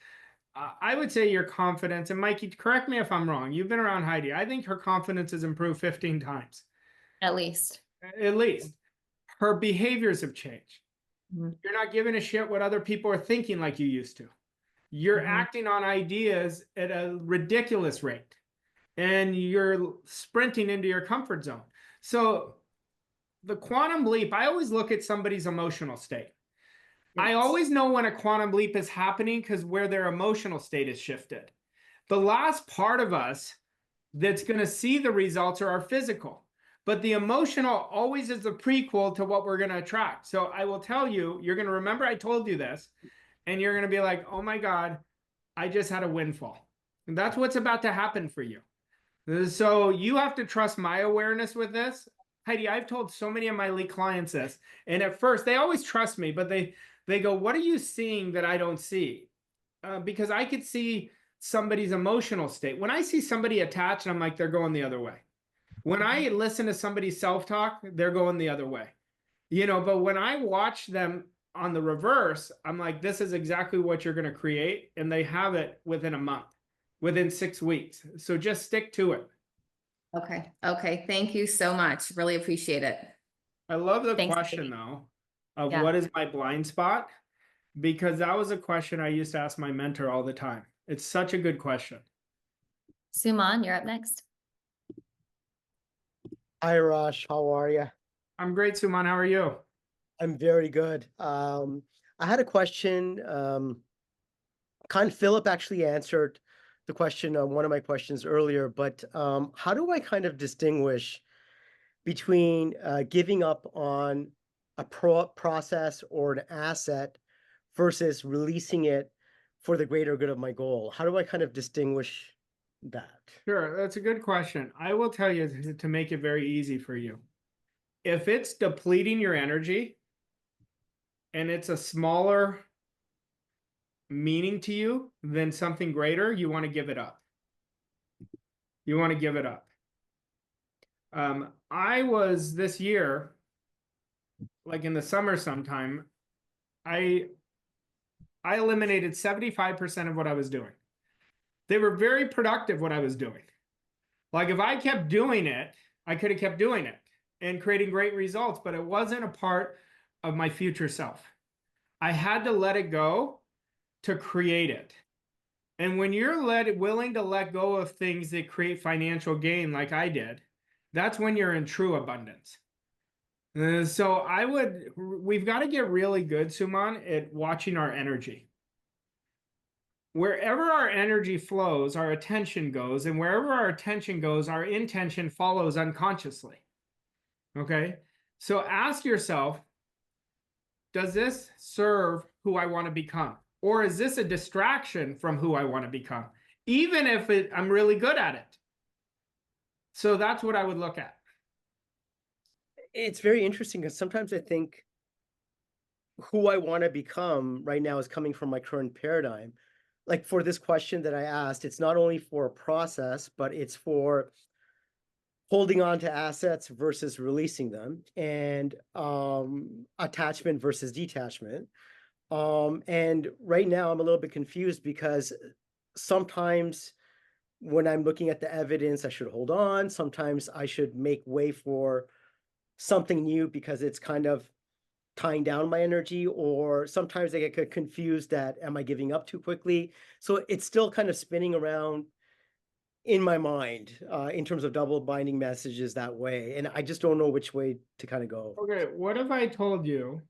I would say your confidence, and Mikey, correct me if I'm wrong. You've been around Heidi. I think her confidence has improved 15 times. At least. At least. Her behaviors have changed. You're not giving a shit what other people are thinking like you used to. You're acting on ideas at a ridiculous rate. And you're sprinting into your comfort zone. So the quantum leap, I always look at somebody's emotional state. I always know when a quantum leap is happening because where their emotional state is shifted. The last part of us that's going to see the results are our physical. But the emotional always is the prequel to what we're going to attract. So I will tell you, you're going to remember I told you this, and you're going to be like, oh my God, I just had a windfall. And that's what's about to happen for you. So you have to trust my awareness with this. Heidi, I've told so many of my lead clients this, and at first they always trust me, but they go, what are you seeing that I don't see? Because I could see somebody's emotional state. When I see somebody attached, I'm like, they're going the other way. When I listen to somebody's self-talk, they're going the other way. You know, but when I watch them on the reverse, I'm like, this is exactly what you're going to create. And they have it within a month, within 6 weeks. So just stick to it. Okay. Okay. Thank you so much. Really appreciate it. I love the Thanks, question, Heidi. though, of Yeah. what is my blind spot? Because that was a question I used to ask my mentor all the time. It's such a good question. Suman, you're up next. Hi, Arash. How are you? I'm great, Suman. How are you? I'm very good. I had a question. Philip actually answered the question, one of my questions earlier, but how do I kind of distinguish between giving up on a process or an asset versus releasing it for the greater good of my goal? How do I kind of distinguish that? Sure, that's a good question. I will tell you to make it very easy for you. If it's depleting your energy and it's a smaller meaning to you than something greater, you want to give it up. You want to give it up. I was this year, like in the summer sometime, I eliminated 75% of what I was doing. They were very productive what I was doing. Like if I kept doing it, I could have kept doing it and creating great results, but it wasn't a part of my future self. I had to let it go to create it. And when you're willing to let go of things that create financial gain like I did, that's when you're in true abundance. So we've got to get really good, Suman, at watching our energy. Wherever our energy flows, our attention goes, and wherever our attention goes, our intention follows unconsciously. Okay? So ask yourself, does this serve who I want to become? Or is this a distraction from who I want to become? Even if I'm really good at it. So that's what I would look at. It's very interesting because sometimes I think who I want to become right now is coming from my current paradigm. Like for this question that I asked, it's not only for a process, but it's for holding on to assets versus releasing them, and attachment versus detachment. And right now I'm a little bit confused because sometimes when I'm looking at the evidence, I should hold on. Sometimes I should make way for something new because it's kind of tying down my energy, or sometimes I get confused that am I giving up too quickly? So it's still kind of spinning around in my mind in terms of double binding messages that way. And I just don't know which way to kind of go. Okay, what if I told you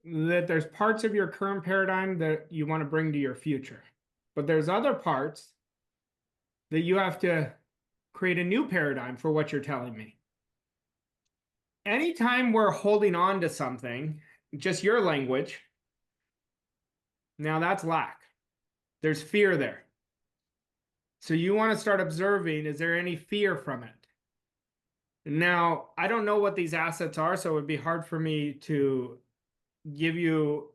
that there's parts of your current paradigm that you want to bring to your future, but there's other parts that you have to create a new paradigm for what you're telling me? Anytime we're holding on to something, just your language, now that's lack. There's fear there. So you want to start observing, is there any fear from it? Now, I don't know what these assets are, so it would be hard for me to give you.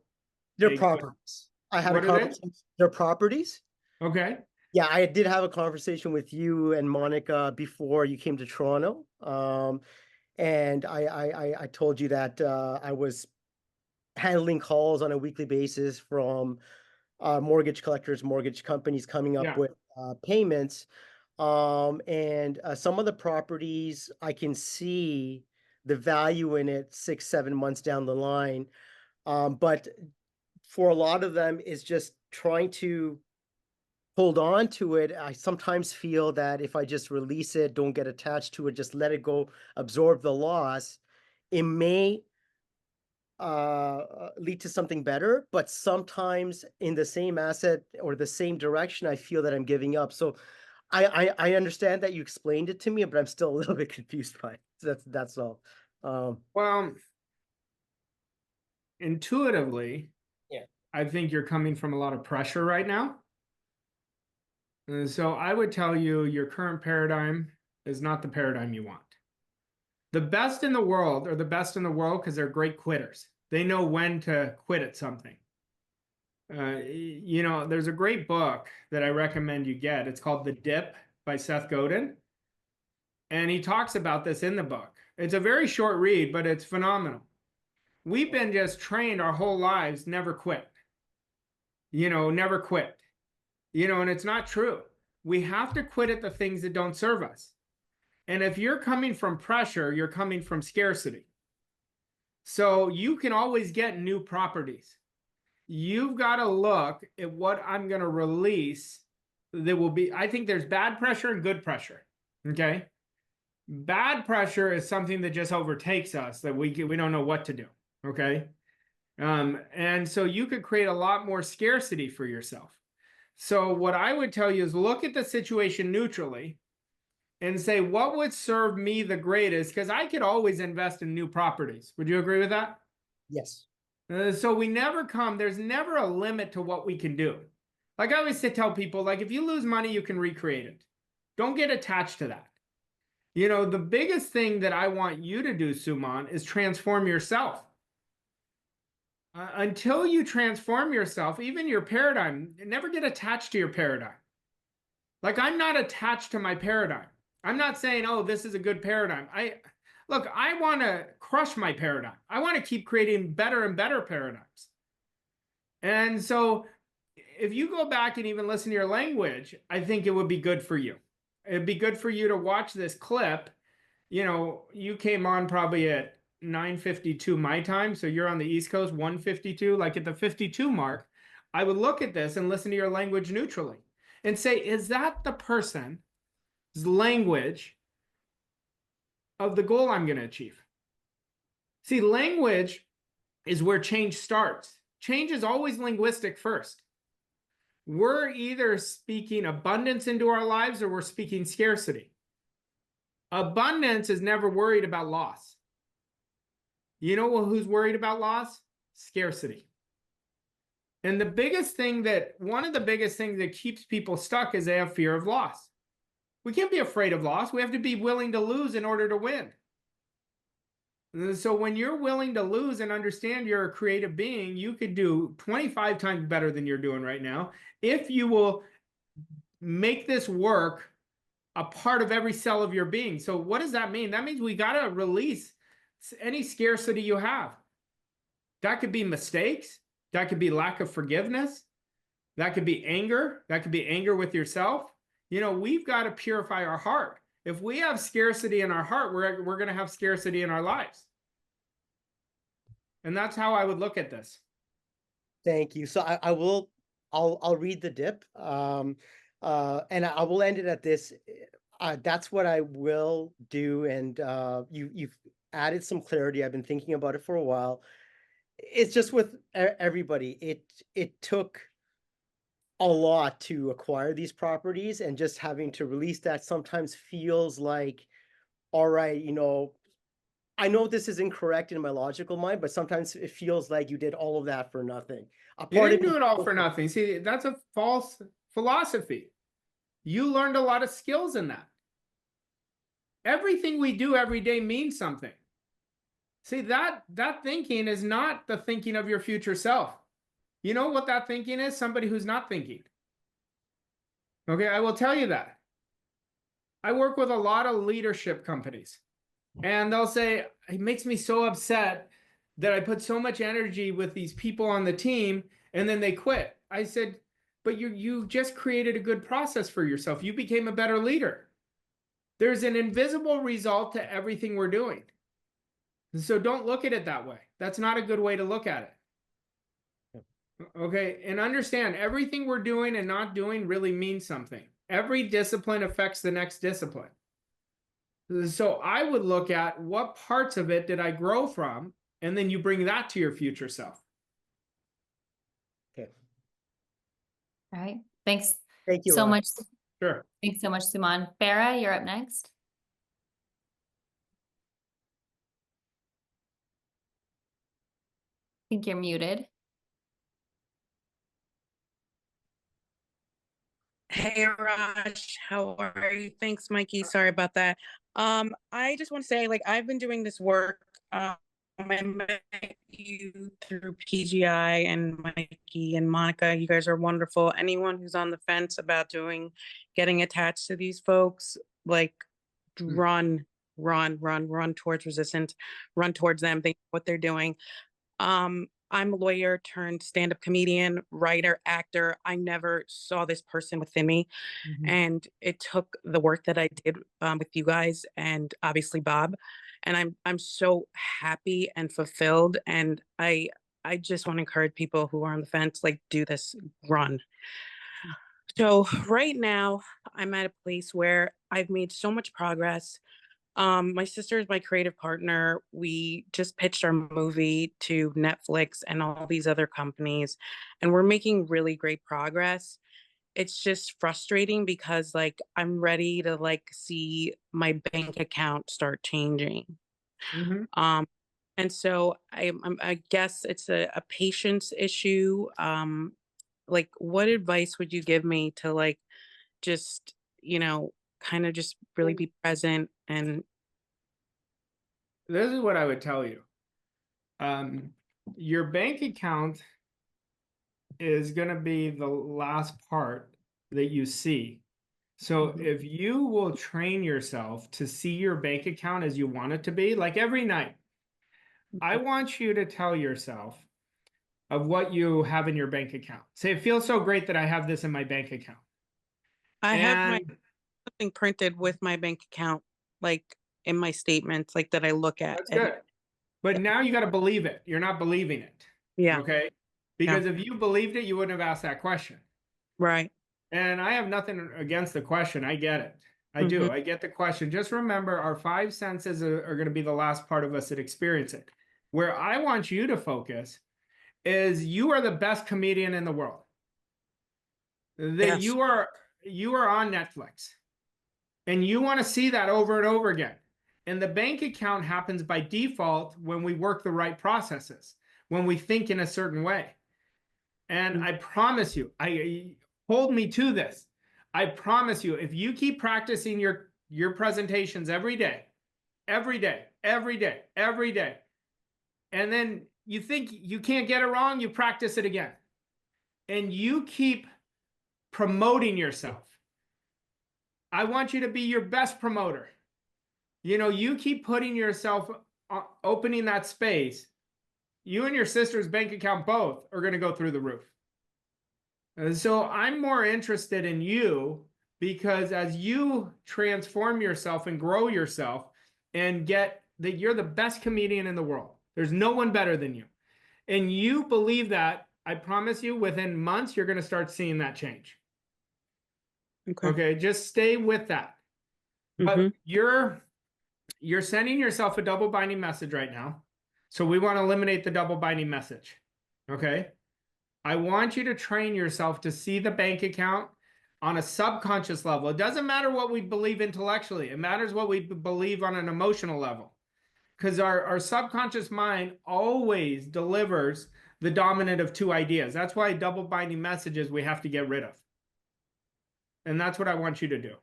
They're properties. I had a conversation. They're properties. Okay. Yeah, I did have a conversation with you and Monica before you came to Toronto. And I told you that I was handling calls on a weekly basis from mortgage collectors, mortgage companies coming up with payments. And some of the properties I can see the value in it 6-7 months down the line. But for a lot of them is just trying to hold on to it. I sometimes feel that if I just release it, don't get attached to it, just let it go, absorb the loss, it may lead to something better. But sometimes in the same asset or the same direction, I feel that I'm giving up. So I understand that you explained it to me, but I'm still a little bit confused by it. That's all. Well, intuitively, yeah, I think you're coming from a lot of pressure right now. So I would tell you your current paradigm is not the paradigm you want. The best in the world are the best in the world because they're great quitters. They know when to quit at something. There's a great book that I recommend you get. It's called The Dip by Seth Godin. And he talks about this in the book. It's a very short read, but it's phenomenal. We've been just trained our whole lives, never quit. Never quit. And it's not true. We have to quit at the things that don't serve us. And if you're coming from pressure, you're coming from scarcity. So you can always get new properties. You've got to look at what I'm going to release that will be, I think there's bad pressure and good pressure. Okay. Bad pressure is something that just overtakes us that we don't know what to do. Okay. And so you could create a lot more scarcity for yourself. So what I would tell you is look at the situation neutrally and say, what would serve me the greatest? Because I could always invest in new properties. Would you agree with that? Yes. So there's never a limit to what we can do. Like I always tell people, like if you lose money, you can recreate it. Don't get attached to that. The biggest thing that I want you to do, Suman, is transform yourself. Until you transform yourself, even your paradigm, never get attached to your paradigm. Like I'm not attached to my paradigm. I'm not saying, oh, this is a good paradigm. I want to crush my paradigm. I want to keep creating better and better paradigms. And so if you go back and even listen to your language, I think it would be good for you. It'd be good for you to watch this clip. You came on probably at 9:52 my time. So you're on the East Coast, 1:52, like at the 52 mark. I would look at this and listen to your language neutrally and say, is that the person's language of the goal I'm going to achieve? See, language is where change starts. Change is always linguistic first. We're either speaking abundance into our lives or we're speaking scarcity. Abundance is never worried about loss. You know who's worried about loss? Scarcity. And one of the biggest things that keeps people stuck is they have fear of loss. We can't be afraid of loss. We have to be willing to lose in order to win. And so when you're willing to lose and understand you're a creative being, you could do 25 times better than you're doing right now if you will make this work a part of every cell of your being. So what does that mean? That means we got to release any scarcity you have. That could be mistakes. That could be lack of forgiveness. That could be anger. That could be anger with yourself. You know, we've got to purify our heart. If we have scarcity in our heart, we're going to have scarcity in our lives. And that's how I would look at this. Thank you. So I'll read the dip. And I will end it at this. That's what I will do. And you've added some clarity. I've been thinking about it for a while. It's just with everybody. It took a lot to acquire these properties, and just having to release that sometimes feels like, all right, you know, I know this is incorrect in my logical mind, but sometimes it feels like you did all of that for nothing. You didn't do it all for nothing. See, that's a false philosophy. You learned a lot of skills in that. Everything we do every day means something. See, that thinking is not the thinking of your future self. You know what that thinking is? Somebody who's not thinking. Okay, I will tell you that. I work with a lot of leadership companies, and they'll say, it makes me so upset that I put so much energy with these people on the team and then they quit. I said, but you just created a good process for yourself. You became a better leader. There's an invisible result to everything we're doing. So don't look at it that way. That's not a good way to look at it. Okay, and understand everything we're doing and not doing really means something. Every discipline affects the next discipline. So I would look at what parts of it did I grow from, and then you bring that to your future self. Okay. All right. Thanks Thank you so Raj. much. Sure. Thanks so much, Suman. Farah, you're up next. I think you're muted. Hey Raj, how are you? Thanks, Mikey. Sorry about that. I just want to say, like, I've been doing this work. I met you through PGI, and Mikey and Monica. You guys are wonderful. Anyone who's on the fence about getting attached to these folks, like, run towards resistance, run towards them. They know what they're doing. I'm a lawyer turned stand-up comedian, writer, actor. I never saw this person within me. And it took the work that I did with you guys and obviously Bob. And I'm so happy and fulfilled. And I just want to encourage people who are on the fence, like, do this, run. So right now I'm at a place where I've made so much progress. My sister is my creative partner. We just pitched our movie to Netflix and all these other companies, and we're making really great progress. It's just frustrating because, like, I'm ready to, like, see my bank account start changing. And so I guess it's a patience issue. Like, what advice would you give me to, like, just, you know, kind of just really be present? And This is what I would tell you. Your bank account is going to be the last part that you see. So if you will train yourself to see your bank account as you want it to be, like every night, I want you to tell yourself of what you have in your bank account. Say, it feels so great that I have this in my bank account. I have something printed with my bank account, like, in my statements, like, that I look at. That's good. But now you got to believe it. You're not believing it. Yeah. Okay. Because if you believed it, you wouldn't have asked that question. Right. And I have nothing against the question. I get it. I do. I get the question. Just remember, our five senses are going to be the last part of us that experience it. Where I want you to focus is you are the best comedian in the world. That Yes. you are on Netflix, and you want to see that over and over again. And the bank account happens by default when we work the right processes, when we think in a certain way. And I promise you, I hold me to this. I promise you, if you keep practicing your presentations every day, and then you think you can't get it wrong, you practice it again. And you keep promoting yourself. I want you to be your best promoter. You keep putting yourself, opening that space. You and your sister's bank account both are going to go through the roof. And so I'm more interested in you, because as you transform yourself and grow yourself and get that you're the best comedian in the world, there's no one better than you. And you believe that, I promise you, within months, you're going to start seeing that change. Okay, just stay with that. But you're sending yourself a double binding message right now. So we want to eliminate the double binding message. Okay. I want you to train yourself to see the bank account on a subconscious level. It doesn't matter what we believe intellectually. It matters what we believe on an emotional level. Because our subconscious mind always delivers the dominant of two ideas. That's why double binding messages we have to get rid of. And that's what I want you to do.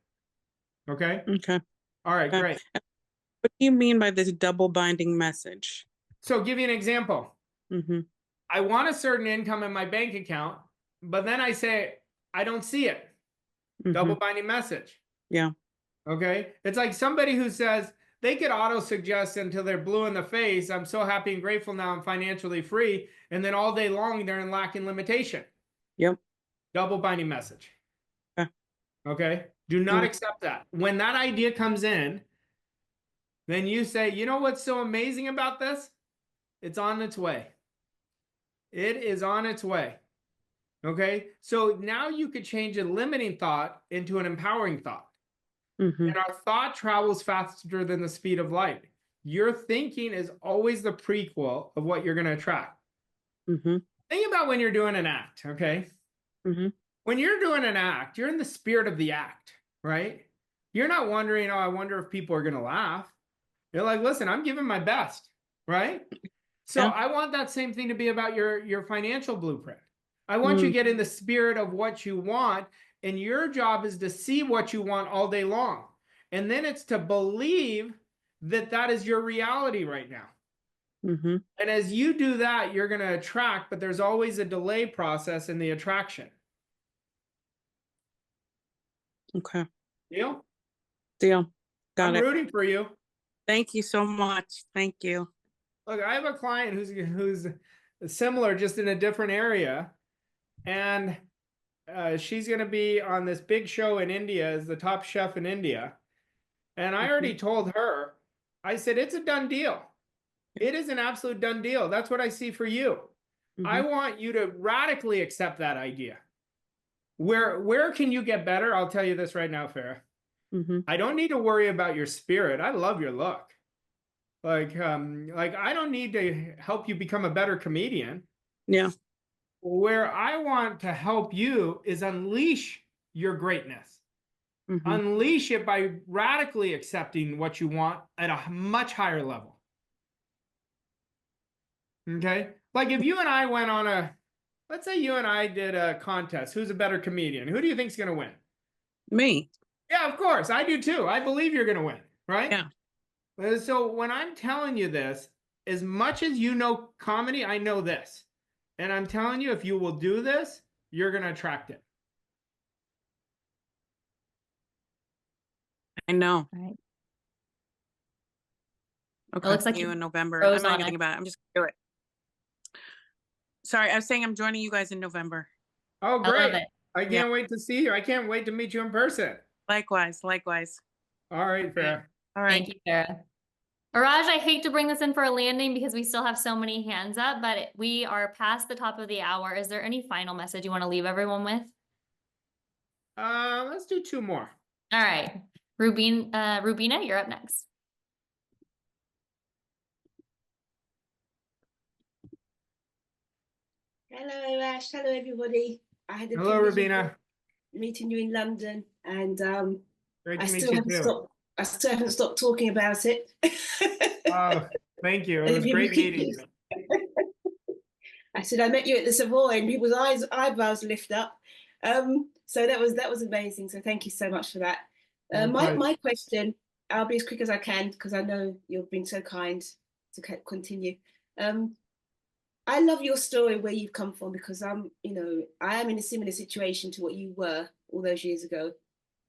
Okay? Okay. All right, great. What do you mean by this double binding message? So give you an example. I want a certain income in my bank account, but then I say, I don't see it. Double binding message. Yeah. Okay. It's like somebody who says they could auto suggest until they're blue in the face. I'm so happy and grateful now I'm financially free. And then all day long, they're in lack and limitation. Yep. Double binding message. Okay. Do not accept that. When that idea comes in, then you say, you know what's so amazing about this? It's on its way. It is on its way. Okay. So now you could change a limiting thought into an empowering thought. And our thought travels faster than the speed of light. Your thinking is always the prequel of what you're going to attract. Think about when you're doing an act. Okay. When you're doing an act, you're in the spirit of the act, right? You're not wondering, oh, I wonder if people are going to laugh. You're like, listen, I'm giving my best, right? So I want that same thing to be about your financial blueprint. I want you to get in the spirit of what you want, and your job is to see what you want all day long. And then it's to believe that that is your reality right now. And as you do that, you're going to attract, but there's always a delay process in the attraction. Okay. Deal? Deal. Got I'm it. rooting for you. Thank you so much. Thank you. Look, I have a client who's similar, just in a different area. And she's going to be on this big show in India as the top chef in India. And I already told her, I said, it's a done deal. It is an absolute done deal. That's what I see for you. I want you to radically accept that idea. Where can you get better? I'll tell you this right now, Farah. I don't need to worry about your spirit. I love your look. Like I don't need to help you become a better comedian. Yeah. Where I want to help you is unleash your greatness. Unleash it by radically accepting what you want at a much higher level. Okay? Like if you and I went on let's say you and I did a contest. Who's a better comedian? Who do you think's going to win? Me. Yeah, of course. I do too. I believe you're going to win, right? Yeah. So when I'm telling you this, as much as you know comedy, I know this. And I'm telling you, if you will do this, you're going to attract it. I know. All right. Okay. It looks like you you in November. froze I'm not on even thinking us. about it. I'm just gonna do it. Sorry, I was saying I'm joining you guys in November. Oh, I love great. it. I can't wait to see you. I can't wait to meet you in person. Likewise. Likewise. All right, Farah. All right. Thank you, Farah. Araj, I hate to bring this in for a landing because we still have so many hands up, but we are past the top of the hour. Is there any final message you want to leave everyone with? Let's do two more. All right. Rubina, you're up next. Hello, Arash. Hello, everybody. I had the Hello, privilege of Rubina. meeting you in London, and Great I to meet still you haven't too. stopped. I still haven't stopped talking about it. Oh, thank you. It And was people great keep- meeting you. I said I met you at the Savoy, and people's eyebrows lift up. So that was amazing. So thank you so much for that. My question, I'll be as quick as I can because I know you've been so kind to continue. I love your story where you've come from because I am in a similar situation to what you were all those years ago.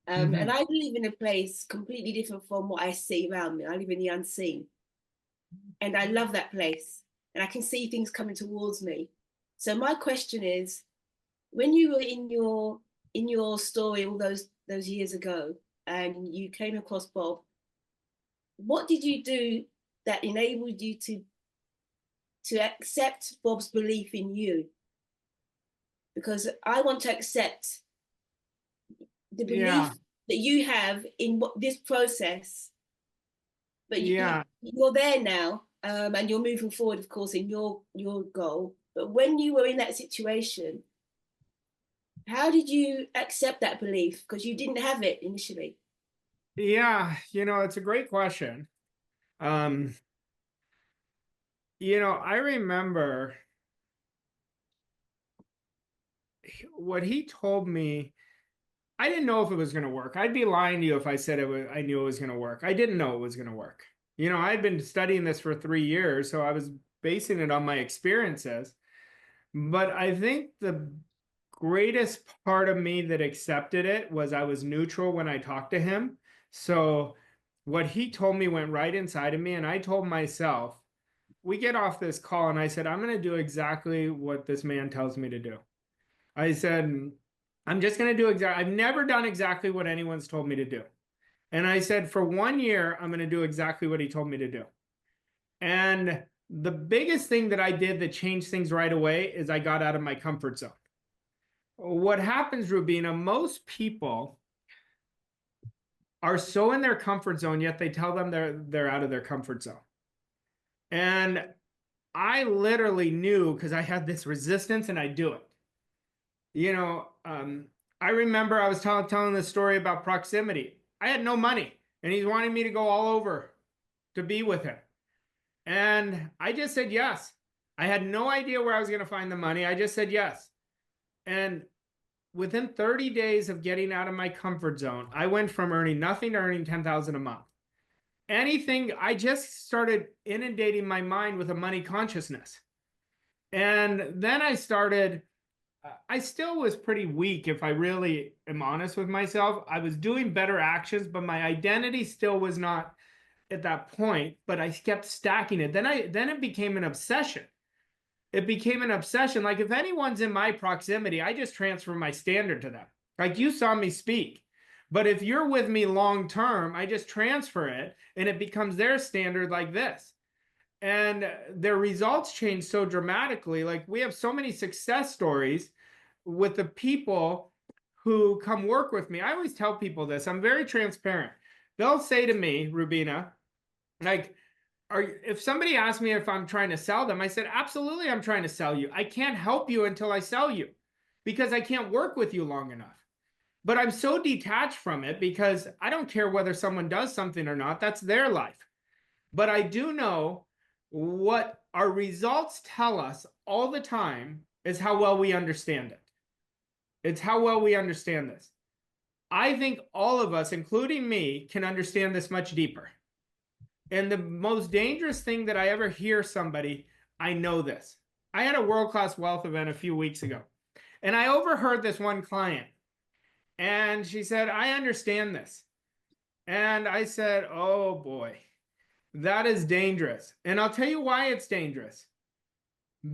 And I live in a place completely different from what I see around me. I live in the unseen. And I love that place. And I can see things coming towards me. So my question is, when you were in your story all those years ago and you came across Bob, what did you do that enabled you to accept Bob's belief in you? Because I want to accept the belief that you have in this process, but you're there now, and you're moving forward, of course, in your goal. But when you were in that situation, how did you accept that belief? Because you didn't have it initially. Yeah, it's a great question. I remember what he told me. I didn't know if it was going to work. I'd be lying to you if I said I knew it was going to work. I didn't know it was going to work. I'd been studying this for 3 years, so I was basing it on my experiences. But I think the greatest part of me that accepted it was I was neutral when I talked to him. So what he told me went right inside of me, and I told myself, we get off this call, and I said, I'm going to do exactly what this man tells me to do. I said, I'm just going to do exactly, I've never done exactly what anyone's told me to do. And I said, for 1 year, I'm going to do exactly what he told me to do. And the biggest thing that I did that changed things right away is I got out of my comfort zone. What happens, Rubina, most people are so in their comfort zone, yet they tell them they're out of their comfort zone. And I literally knew, because I had this resistance, and I do it. I remember I was telling this story about proximity. I had no money, and he's wanting me to go all over to be with him. And I just said yes. I had no idea where I was going to find the money. I just said yes. And within 30 days of getting out of my comfort zone, I went from earning nothing to earning $10,000 a month. I just started inundating my mind with a money consciousness. And then I still was pretty weak, if I really am honest with myself. I was doing better actions, but my identity still was not at that point, but I kept stacking it. Then it became an obsession. It became an obsession. Like, if anyone's in my proximity, I just transfer my standard to them. Like, you saw me speak. But if you're with me long term, I just transfer it, and it becomes their standard, like this. And their results change so dramatically. Like, we have so many success stories with the people who come work with me. I always tell people this. I'm very transparent. They'll say to me, Rubina, like, if somebody asks me if I'm trying to sell them, I said, absolutely, I'm trying to sell you. I can't help you until I sell you, because I can't work with you long enough. But I'm so detached from it because I don't care whether someone does something or not. That's their life. But I do know what our results tell us all the time is how well we understand it. It's how well we understand this. I think all of us, including me, can understand this much deeper. And the most dangerous thing that I ever hear somebody, I know this. I had a world-class wealth event a few weeks ago, and I overheard this one client, and she said, I understand this. And I said, oh boy, that is dangerous. And I'll tell you why it's dangerous.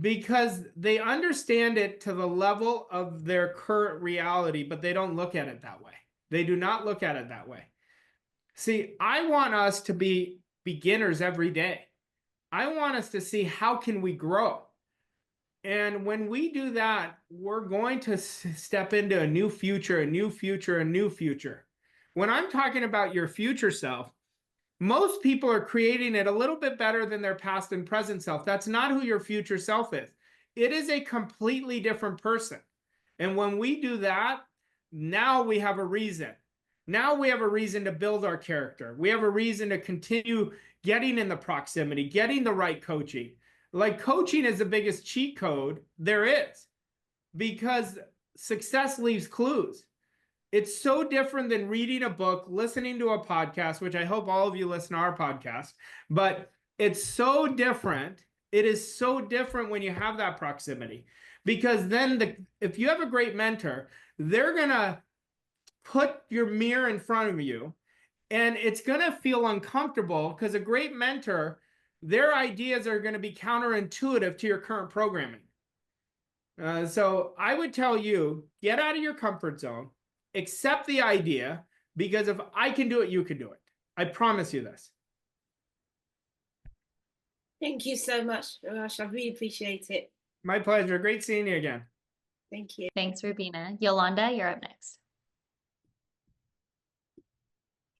Because they understand it to the level of their current reality, but they don't look at it that way. They do not look at it that way. See, I want us to be beginners every day. I want us to see how can we grow. And when we do that, we're going to step into a new future, a new future, a new future. When I'm talking about your future self, most people are creating it a little bit better than their past and present self. That's not who your future self is. it is a completely different person. And when we do that, now we have a reason. Now we have a reason to build our character. We have a reason to continue getting in the proximity, getting the right coaching. Like, coaching is the biggest cheat code there is, because success leaves clues. It's so different than reading a book, listening to a podcast, which I hope all of you listen to our podcast, but it's so different. It is so different when you have that proximity, because then if you have a great mentor, they're going to put your mirror in front of you, and it's going to feel uncomfortable, because a great mentor, their ideas are going to be counterintuitive to your current programming. So I would tell you, get out of your comfort zone, accept the idea, because if I can do it, you can do it. I promise you this. Thank you so much, Arash. I really appreciate it. My pleasure. Great seeing you again. Thank you. Thanks, Rubina. Yolanda, you're up next.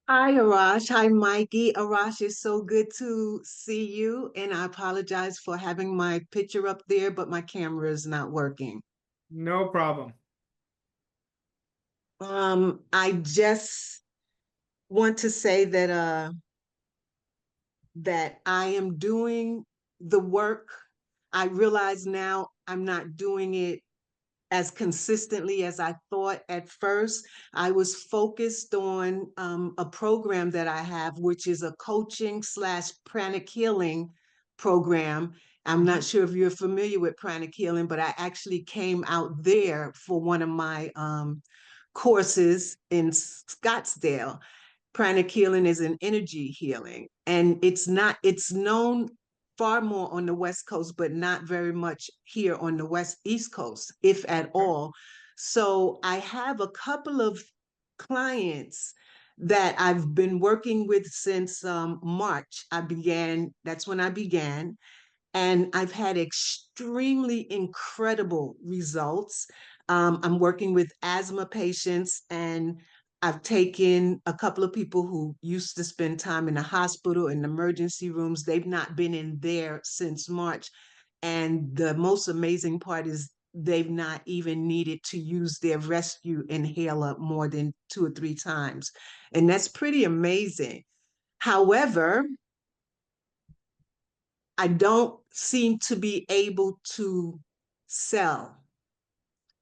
Hi, Arash. Hi, Mikey. Arash, it's so good to see you. And I apologize for having my picture up there, but my camera is not working. No problem. I just want to say that that I am doing the work. I realize now I'm not doing it as consistently as I thought at first. I was focused on a program that I have, which is a coaching / pranic healing program. I'm not sure if you're familiar with pranic healing, but I actually came out there for one of my courses in Scottsdale. Pranic healing is an energy healing, and it's known far more on the West Coast, but not very much here on the East Coast, if at all. So I have a couple of clients that I've been working with since March. That's when I began. And I've had extremely incredible results. I'm working with asthma patients, and I've taken a couple of people who used to spend time in the hospital, in the emergency rooms. They've not been in there since March. And the most amazing part is they've not even needed to use their rescue inhaler more than 2 or 3 times. And that's pretty amazing. However, I don't seem to be able to sell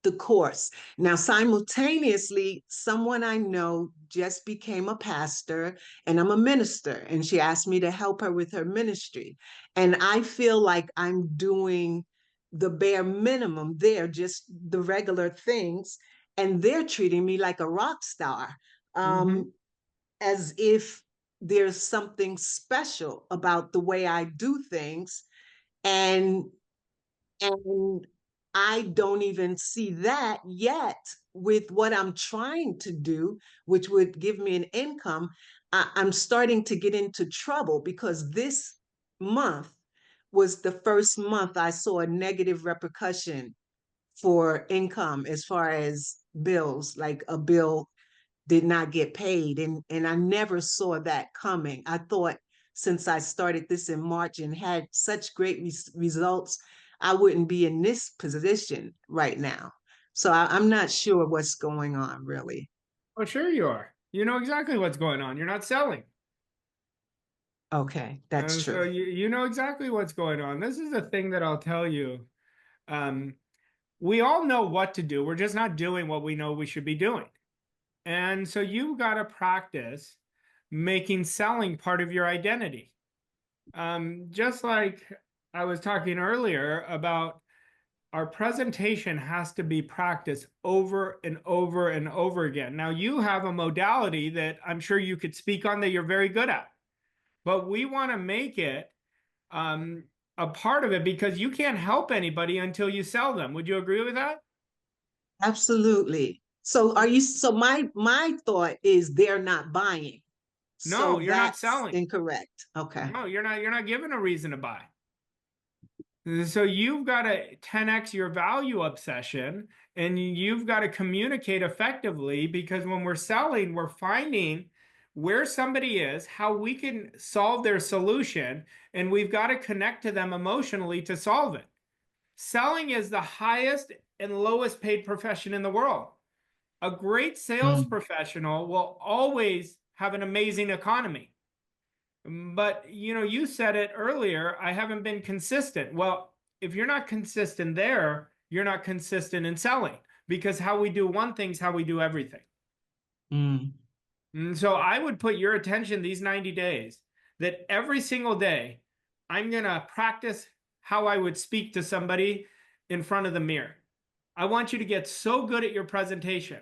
the course. Now, simultaneously, someone I know just became a pastor, and I'm a minister, and she asked me to help her with her ministry. And I feel like I'm doing the bare minimum there, just the regular things, and they're treating me like a rock star, as if there's something special about the way I do things. And I don't even see that yet with what I'm trying to do, which would give me an income. I'm starting to get into trouble, because this month was the first month I saw a negative repercussion for income as far as bills, like a bill did not get paid. And I never saw that coming. I thought, since I started this in March and had such great results, I wouldn't be in this position right now. So I'm not sure what's going on, really. Oh, sure you are. You know exactly what's going on. You're not selling. Okay, that's true. So you know exactly what's going on. This is the thing that I'll tell you. We all know what to do. We're just not doing what we know we should be doing. And so you've got to practice making selling part of your identity. Just like I was talking earlier about, our presentation has to be practiced over and over and over again. Now, you have a modality that I'm sure you could speak on that you're very good at, but we want to make it a part of it, because you can't help anybody until you sell them. Would you agree with that? Absolutely. So my thought is they're not buying. No, So you're not that's selling. incorrect. Okay. No, you're not given a reason to buy. So you've got to 10x your value obsession, and you've got to communicate effectively, because when we're selling, we're finding where somebody is, how we can solve their solution, and we've got to connect to them emotionally to solve it. Selling is the highest and lowest paid profession in the world. A great sales professional will always have an amazing economy. But, you know, you said it earlier, I haven't been consistent. Well, if you're not consistent there, you're not consistent in selling, because how we do one thing is how we do everything. And so I would put your attention these 90 days that every single day, I'm going to practice how I would speak to somebody in front of the mirror. I want you to get so good at your presentation.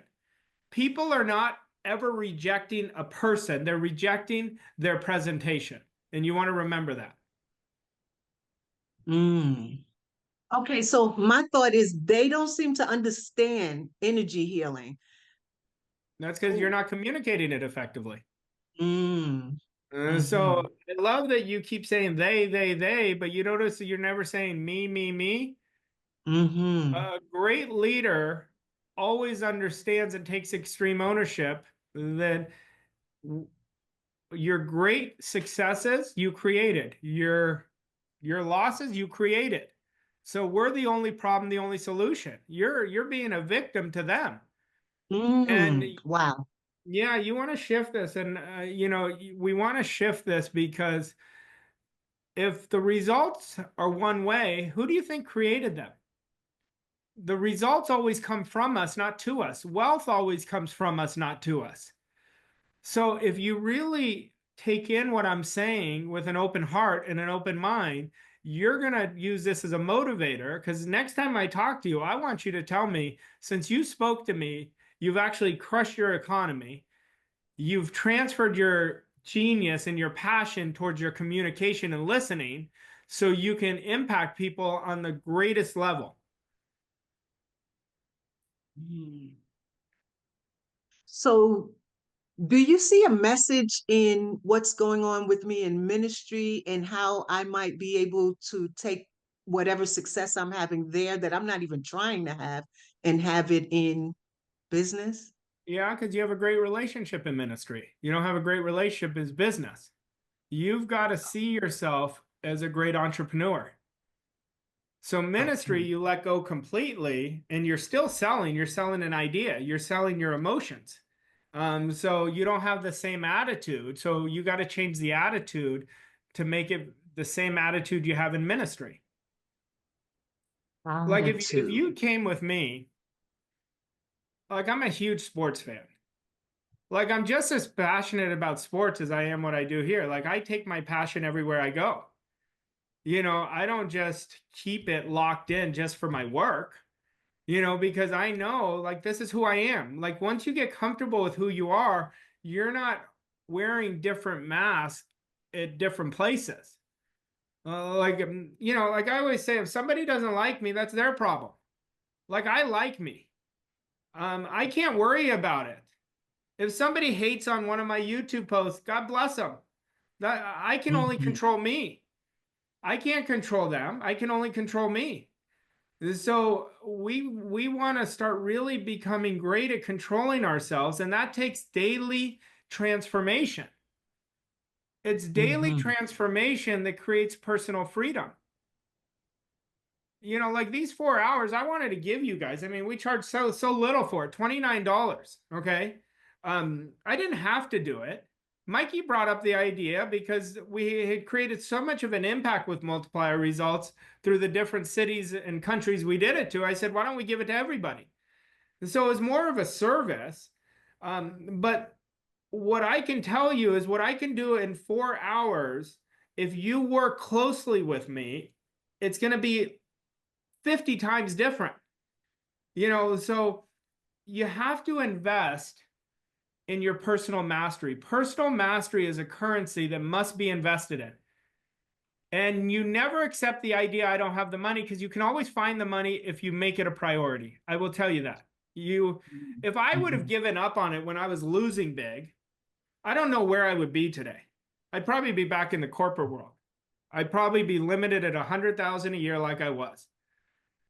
People are not ever rejecting a person, they're rejecting their presentation. And you want to remember that. Okay, so my thought is they don't seem to understand energy healing. That's because you're not communicating it effectively. Mm. So I love that you keep saying they, but you notice that you're never saying me. A great leader always understands and takes extreme ownership that your great successes you created, your losses you created. So we're the only problem, the only solution. You're being a victim to them. And Wow. yeah, you want to shift this, and you know, we want to shift this because if the results are one way, who do you think created them? The results always come from us, not to us. Wealth always comes from us, not to us. So if you really take in what I'm saying with an open heart and an open mind, you're going to use this as a motivator, because next time I talk to you, I want you to tell me, since you spoke to me, you've actually crushed your economy. You've transferred your genius and your passion towards your communication and listening so you can impact people on the greatest level. So do you see a message in what's going on with me in ministry and how I might be able to take whatever success I'm having there that I'm not even trying to have and have it in business? Yeah, because you have a great relationship in ministry. You don't have a great relationship as business. You've got to see yourself as a great entrepreneur. So ministry, you let go completely, and you're still selling. You're selling an idea. You're selling your emotions. So you don't have the same attitude. So you got to change the attitude to make it the same attitude you have in ministry. Like if you came with me, like I'm a huge sports fan. Like I'm just as passionate about sports as I am what I do here. Like I take my passion everywhere I go. You know, I don't just keep it locked in just for my work, you know, because I know like this is who I am. Like once you get comfortable with who you are, you're not wearing different masks at different places. You know, like I always say, if somebody doesn't like me, that's their problem. Like I like me. I can't worry about it. If somebody hates on one of my YouTube posts, God bless them. That I can only control me. I can't control them. I can only control me. So we want to start really becoming great at controlling ourselves, and that takes daily transformation. It's daily transformation that creates personal freedom. You know, like these 4 hours I wanted to give you guys. I mean, we charge so little for it, $29, okay? I didn't have to do it. Mikey brought up the idea because we had created so much of an impact with multiplier results through the different cities and countries we did it to. I said, why don't we give it to everybody? And so it was more of a service. But what I can tell you is what I can do in 4 hours, if you work closely with me, it's going to be 50 times different. You know, so you have to invest in your personal mastery. Personal mastery is a currency that must be invested in. And you never accept the idea, I don't have the money, because you can always find the money if you make it a priority. I will tell you that. If I would have given up on it when I was losing big, I don't know where I would be today. I'd probably be back in the corporate world. I'd probably be limited at 100,000 a year like I was.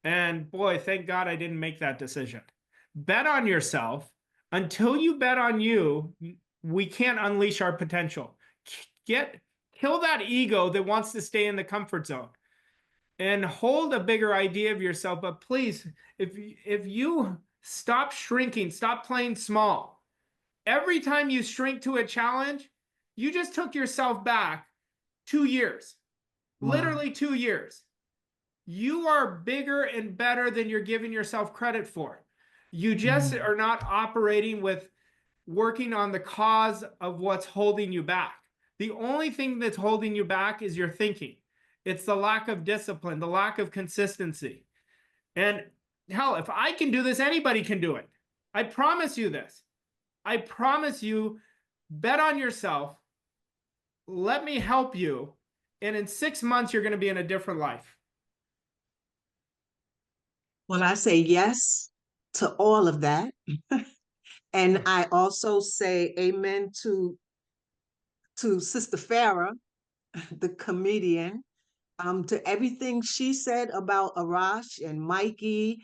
And boy, thank God I didn't make that decision. Bet on yourself. Until you bet on you, we can't unleash our potential. Kill that ego that wants to stay in the comfort zone. and hold a bigger idea of yourself. But please, if you stop shrinking, stop playing small. Every time you shrink to a challenge, you just took yourself back 2 years, literally 2 years. You are bigger and better than you're giving yourself credit for. You just are not operating with working on the cause of what's holding you back. The only thing that's holding you back is your thinking. It's the lack of discipline, the lack of consistency. And hell, if I can do this, anybody can do it. I promise you this. I promise you, bet on yourself. Let me help you. And in 6 months, you're going to be in a different life. Well, I say yes to all of that. And I also say amen to Sister Farah, the comedian, to everything she said about Arash and Mikey.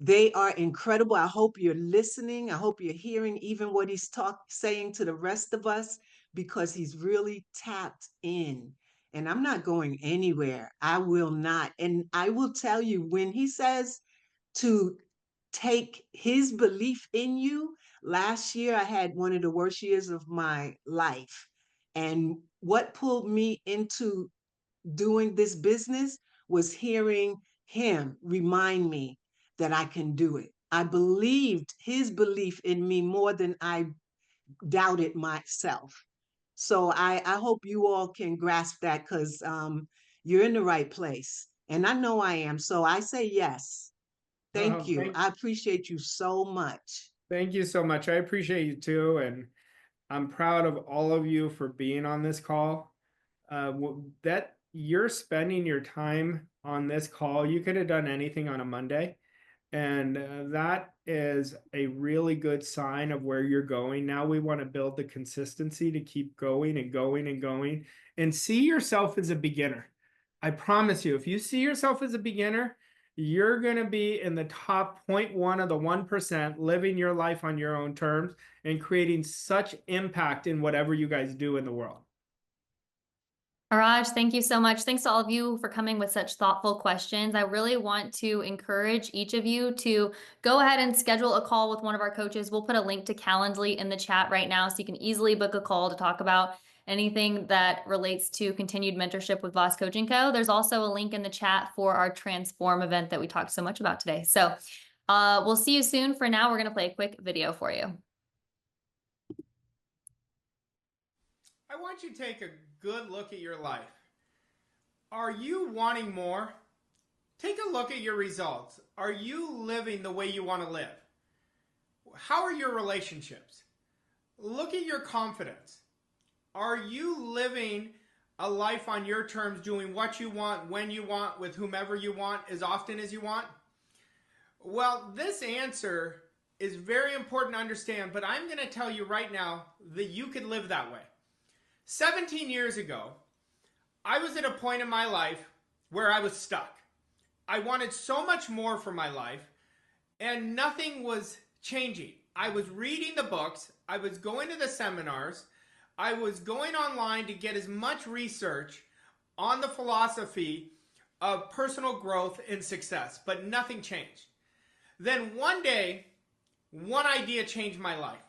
They are incredible. I hope you're listening. I hope you're hearing even what he's saying to the rest of us, because he's really tapped in. And I'm not going anywhere. I will not. And I will tell you, when he says to take his belief in you, last year I had one of the worst years of my life. And what pulled me into doing this business was hearing him remind me that I can do it. I believed his belief in me more than I doubted myself. So I hope you all can grasp that, because you're in the right place. And I know I am. So I say yes. Thank you. I appreciate you so much. Thank you so much. I appreciate you too. And I'm proud of all of you for being on this call. That you're spending your time on this call, you could have done anything on a Monday. And that is a really good sign of where you're going. Now we want to build the consistency to keep going and going and going, and see yourself as a beginner. I promise you, if you see yourself as a beginner, you're going to be in the top 0.1 of the 1%, living your life on your own terms and creating such impact in whatever you guys do in the world. Arash, thank you so much. Thanks to all of you for coming with such thoughtful questions. I really want to encourage each of you to go ahead and schedule a call with one of our coaches. We'll put a link to Calendly in the chat right now, so you can easily book a call to talk about anything that relates to continued mentorship with Voss Coaching Co. There's also a link in the chat for our Transform event that we talked so much about today. So we'll see you soon. For now, we're going to play a quick video for you. I want you to take a good look at your life. Are you wanting more? Take a look at your results. Are you living the way you want to live? How are your relationships? Look at your confidence. Are you living a life on your terms, doing what you want, when you want, with whomever you want, as often as you want? Well, this answer is very important to understand, but I'm going to tell you right now that you could live that way. 17 years ago, I was at a point in my life where I was stuck. I wanted so much more for my life, and nothing was changing. I was reading the books, I was going to the seminars, I was going online to get as much research on the philosophy of personal growth and success, but nothing changed. Then one day, one idea changed my life.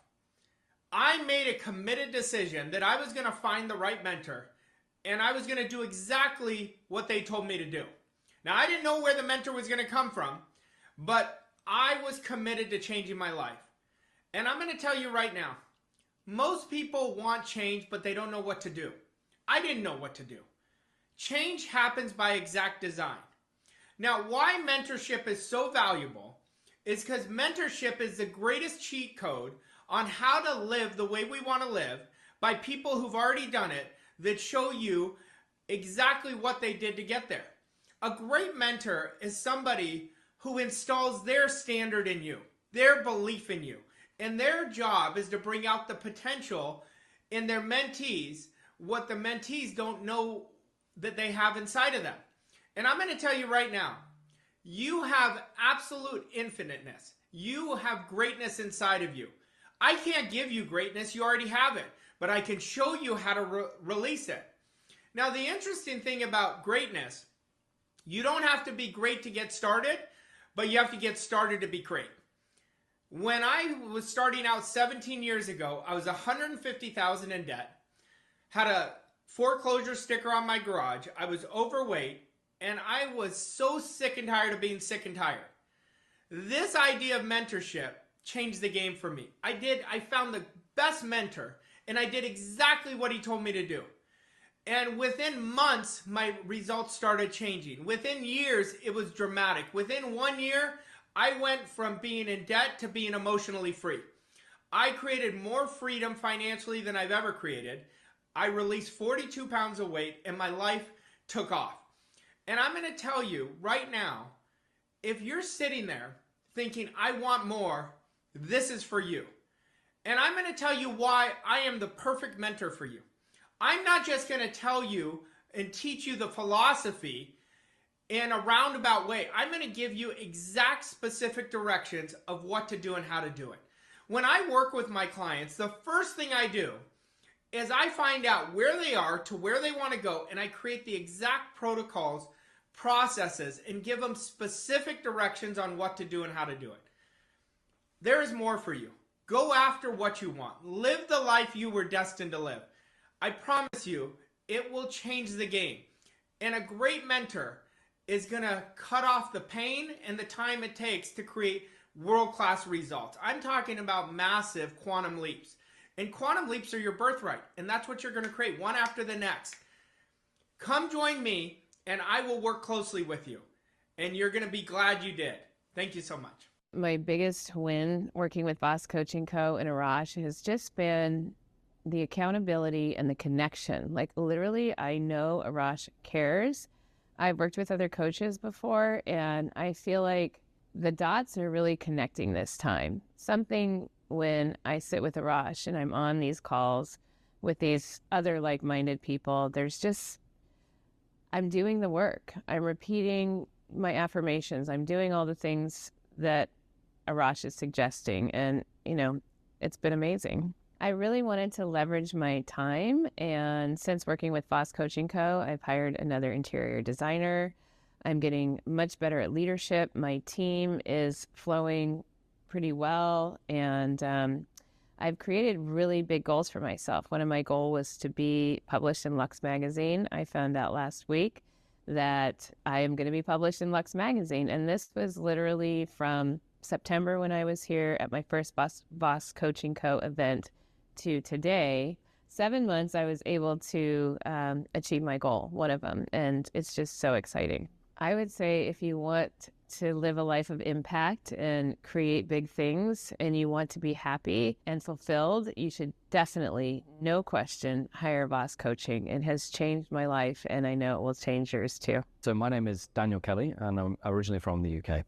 I made a committed decision that I was going to find the right mentor, and I was going to do exactly what they told me to do. Now, I didn't know where the mentor was going to come from, but I was committed to changing my life. And I'm going to tell you right now, most people want change, but they don't know what to do. I didn't know what to do. Change happens by exact design. Now, why mentorship is so valuable is because mentorship is the greatest cheat code on how to live the way we want to live by people who've already done it, that show you exactly what they did to get there. A great mentor is somebody who installs their standard in you, their belief in you, and their job is to bring out the potential in their mentees, what the mentees don't know that they have inside of them. And I'm going to tell you right now, you have absolute infiniteness. You have greatness inside of you. I can't give you greatness, you already have it, but I can show you how to release it. Now, the interesting thing about greatness, you don't have to be great to get started, but you have to get started to be great. When I was starting out 17 years ago, I was $150,000 in debt, had a foreclosure sticker on my garage, I was overweight, and I was so sick and tired of being sick and tired. This idea of mentorship changed the game for me. I found the best mentor, and I did exactly what he told me to do. And within months, my results started changing. Within years, it was dramatic. Within 1 year, I went from being in debt to being emotionally free. I created more freedom financially than I've ever created. I released 42 pounds of weight, and my life took off. And I'm going to tell you right now, if you're sitting there thinking, I want more, this is for you. And I'm going to tell you why I am the perfect mentor for you. I'm not just going to tell you and teach you the philosophy in a roundabout way. I'm going to give you exact specific directions of what to do and how to do it. When I work with my clients, the first thing I do is I find out where they are to where they want to go, and I create the exact protocols, processes, and give them specific directions on what to do and how to do it. There is more for you. Go after what you want. Live the life you were destined to live. I promise you, it will change the game. And a great mentor is going to cut off the pain and the time it takes to create world-class results. I'm talking about massive quantum leaps. And quantum leaps are your birthright. And that's what you're going to create, one after the next. Come join me, and I will work closely with you. And you're going to be glad you did. Thank you so much. My biggest win working with Voss Coaching Co. and Arash has just been the accountability and the connection. Like literally, I know Arash cares. I've worked with other coaches before, and I feel like the dots are really connecting this time. Something when I sit with Arash and I'm on these calls with these other like-minded people, there's just, I'm doing the work. I'm repeating my affirmations. I'm doing all the things that Arash is suggesting, and it's been amazing. I really wanted to leverage my time, and since working with Voss Coaching Co., I've hired another interior designer. I'm getting much better at leadership. My team is flowing pretty well, and I've created really big goals for myself. One of my goals was to be published in Lux Magazine. I found out last week that I am going to be published in Lux Magazine, and this was literally from September when I was here at my first Voss Coaching Co. event to today. 7 months I was able to achieve my goal, one of them, and it's just so exciting. I would say if you want to live a life of impact and create big things and you want to be happy and fulfilled, you should definitely, no question, hire Voss Coaching. It has changed my life, and I know it will change yours too. So my name is Daniel Kelly, and I'm originally from the UK.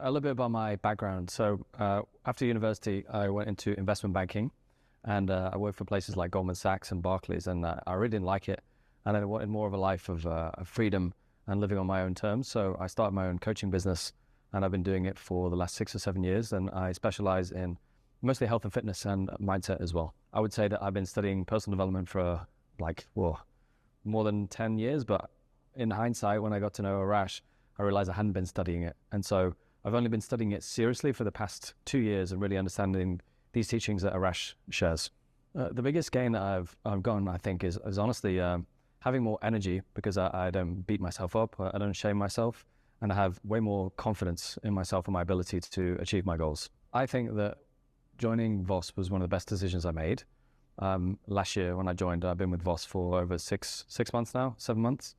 A little bit about my background. So after university, I went into investment banking, and I worked for places like Goldman Sachs and Barclays, and I really didn't like it. And I wanted more of a life of freedom and living on my own terms. So I started my own coaching business, and I've been doing it for the last 6 or 7 years. And I specialize in mostly health and fitness and mindset as well. I would say that I've been studying personal development for more than 10 years. But in hindsight, when I got to know Arash, I realized I hadn't been studying it. And so I've only been studying it seriously for the past 2 years and really understanding these teachings that Arash shares. The biggest gain that I've gotten, I think, is honestly having more energy, because I don't beat myself up, I don't shame myself, and I have way more confidence in myself and my ability to achieve my goals. I think that joining Voss was one of the best decisions I made. Last year when I joined, I've been with Voss for over 6 months now, 7 months.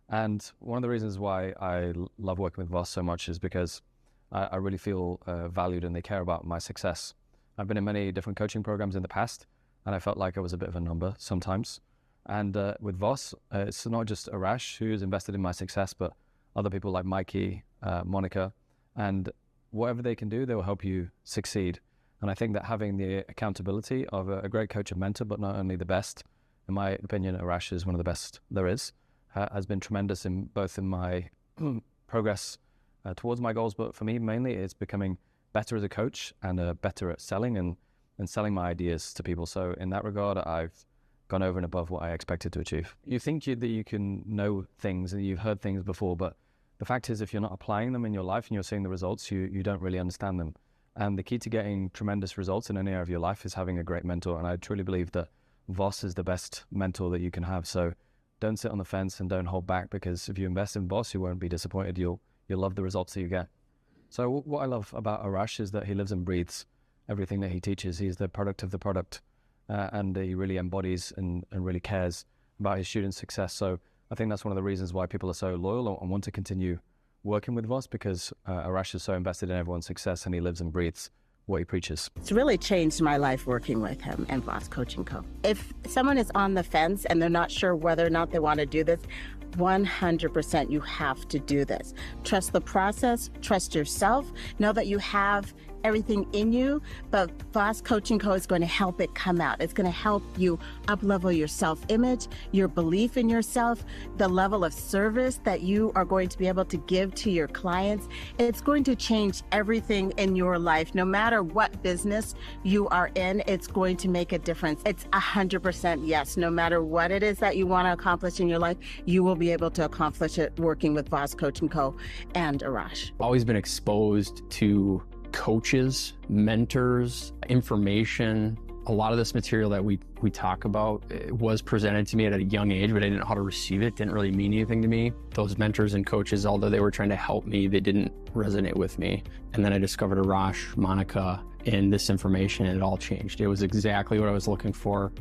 And one of the reasons why I love working with Voss so much is because I really feel valued, and they care about my success. I've been in many different coaching programs in the past, and I felt like I was a bit of a number sometimes. And with Voss, it's not just Arash who's invested in my success, but other people like Mikey, Monica, and whatever they can do, they will help you succeed. And I think that having the accountability of a great coach and mentor, but not only the best, in my opinion, Arash is one of the best there is, has been tremendous in both in my progress towards my goals, but for me, mainly, it's becoming better as a coach and better at selling and selling my ideas to people. So in that regard, I've gone over and above what I expected to achieve. You think that you can know things and you've heard things before, but the fact is if you're not applying them in your life and you're seeing the results, you don't really understand them. And the key to getting tremendous results in any area of your life is having a great mentor. And I truly believe that Voss is the best mentor that you can have. So don't sit on the fence and don't hold back, because if you invest in Voss, you won't be disappointed. You'll love the results that you get. So what I love about Arash is that he lives and breathes everything that he teaches. He's the product of the product, and he really embodies and really cares about his students' success. So I think that's one of the reasons why people are so loyal and want to continue working with Voss, because Arash is so invested in everyone's success and he lives and breathes what he preaches. It's really changed my life working with him and Voss Coaching Co. If someone is on the fence and they're not sure whether or not they want to do this, 100% you have to do this. Trust the process, trust yourself, know that you have everything in you, but Voss Coaching Co. is going to help it come out. It's going to help you up-level your self-image, your belief in yourself, the level of service that you are going to be able to give to your clients. It's going to change everything in your life. No matter what business you are in, it's going to make a difference. It's 100% yes. No matter what it is that you want to accomplish in your life, you will be able to accomplish it working with Voss Coaching Co. and Arash. Always been exposed to coaches, mentors, information. A lot of this material that we talk about was presented to me at a young age, but I didn't know how to receive it. It didn't really mean anything to me. Those mentors and coaches, although they were trying to help me, they didn't resonate with me. And then I discovered Arash, Monica, and this information, and it all changed. It was exactly what I was looking for.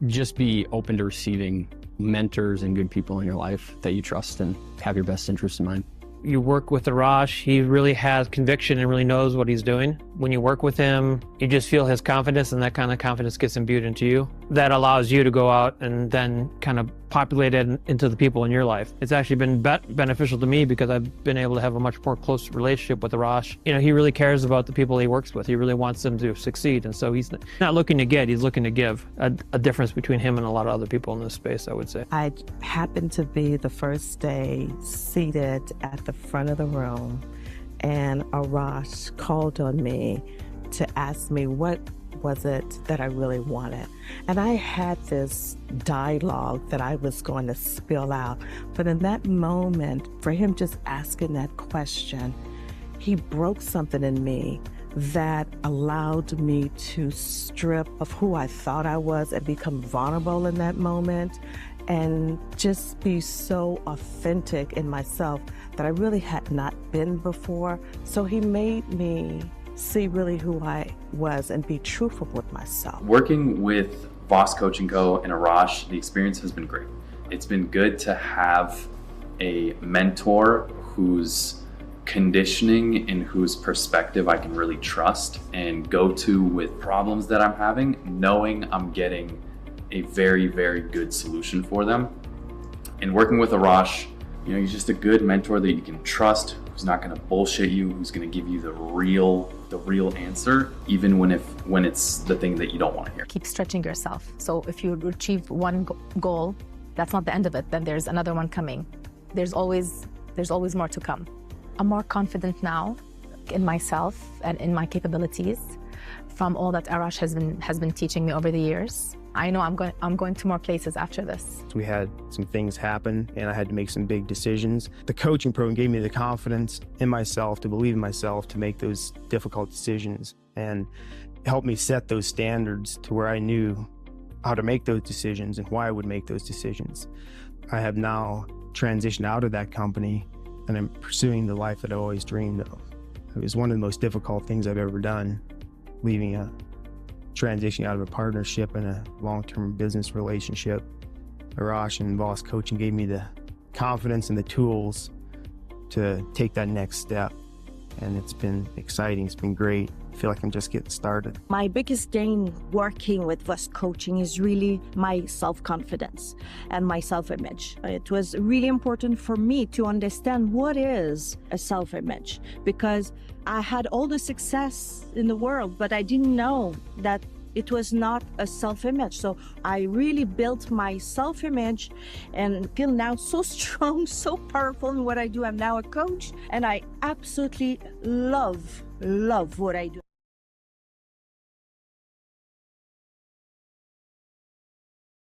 Just be open to receiving mentors and good people in your life that you trust and have your best interests in mind. You work with Arash, he really has conviction and really knows what he's doing. When you work with him, you just feel his confidence, and that kind of confidence gets imbued into you. That allows you to go out and then kind of populate it into the people in your life. It's actually been beneficial to me because I've been able to have a much more close relationship with Arash. You know, he really cares about the people he works with. He really wants them to succeed. And so he's not looking to get, he's looking to give. A difference between him and a lot of other people in this space, I would say. I happened to be the first day seated at the front of the room, and Arash called on me to ask me what was it that I really wanted. And I had this dialogue that I was going to spill out. But in that moment, for him just asking that question, he broke something in me that allowed me to strip of who I thought I was and become vulnerable in that moment and just be so authentic in myself that I really had not been before. So he made me see really who I was and be truthful with myself. Working with Voss Coaching Co. and Arash, the experience has been great. It's been good to have a mentor whose conditioning and whose perspective I can really trust and go to with problems that I'm having, knowing I'm getting a very, very good solution for them. And working with Arash, you know, he's just a good mentor that you can trust, who's not going to bullshit you, who's going to give you the real answer, even when it's the thing that you don't want to hear. Keep stretching yourself. So if you achieve one goal, that's not the end of it. Then there's another one coming. There's always more to come. I'm more confident now in myself and in my capabilities from all that Arash has been teaching me over the years. I know I'm going to more places after this. We had some things happen and I had to make some big decisions. The coaching program gave me the confidence in myself, to believe in myself, to make those difficult decisions, and helped me set those standards to where I knew how to make those decisions and why I would make those decisions. I have now transitioned out of that company and I'm pursuing the life that I always dreamed of. It was one of the most difficult things I've ever done, transitioning out of a partnership and a long-term business relationship. Arash and Voss Coaching gave me the confidence and the tools to take that next step. And it's been exciting, it's been great. I feel like I'm just getting started. My biggest gain working with Voss Coaching is really my self-confidence and my self-image. It was really important for me to understand what is a self-image, because I had all the success in the world, but I didn't know that it was not a self-image. So I really built my self-image and feel now so strong, so powerful in what I do. I'm now a coach and I absolutely love what I do.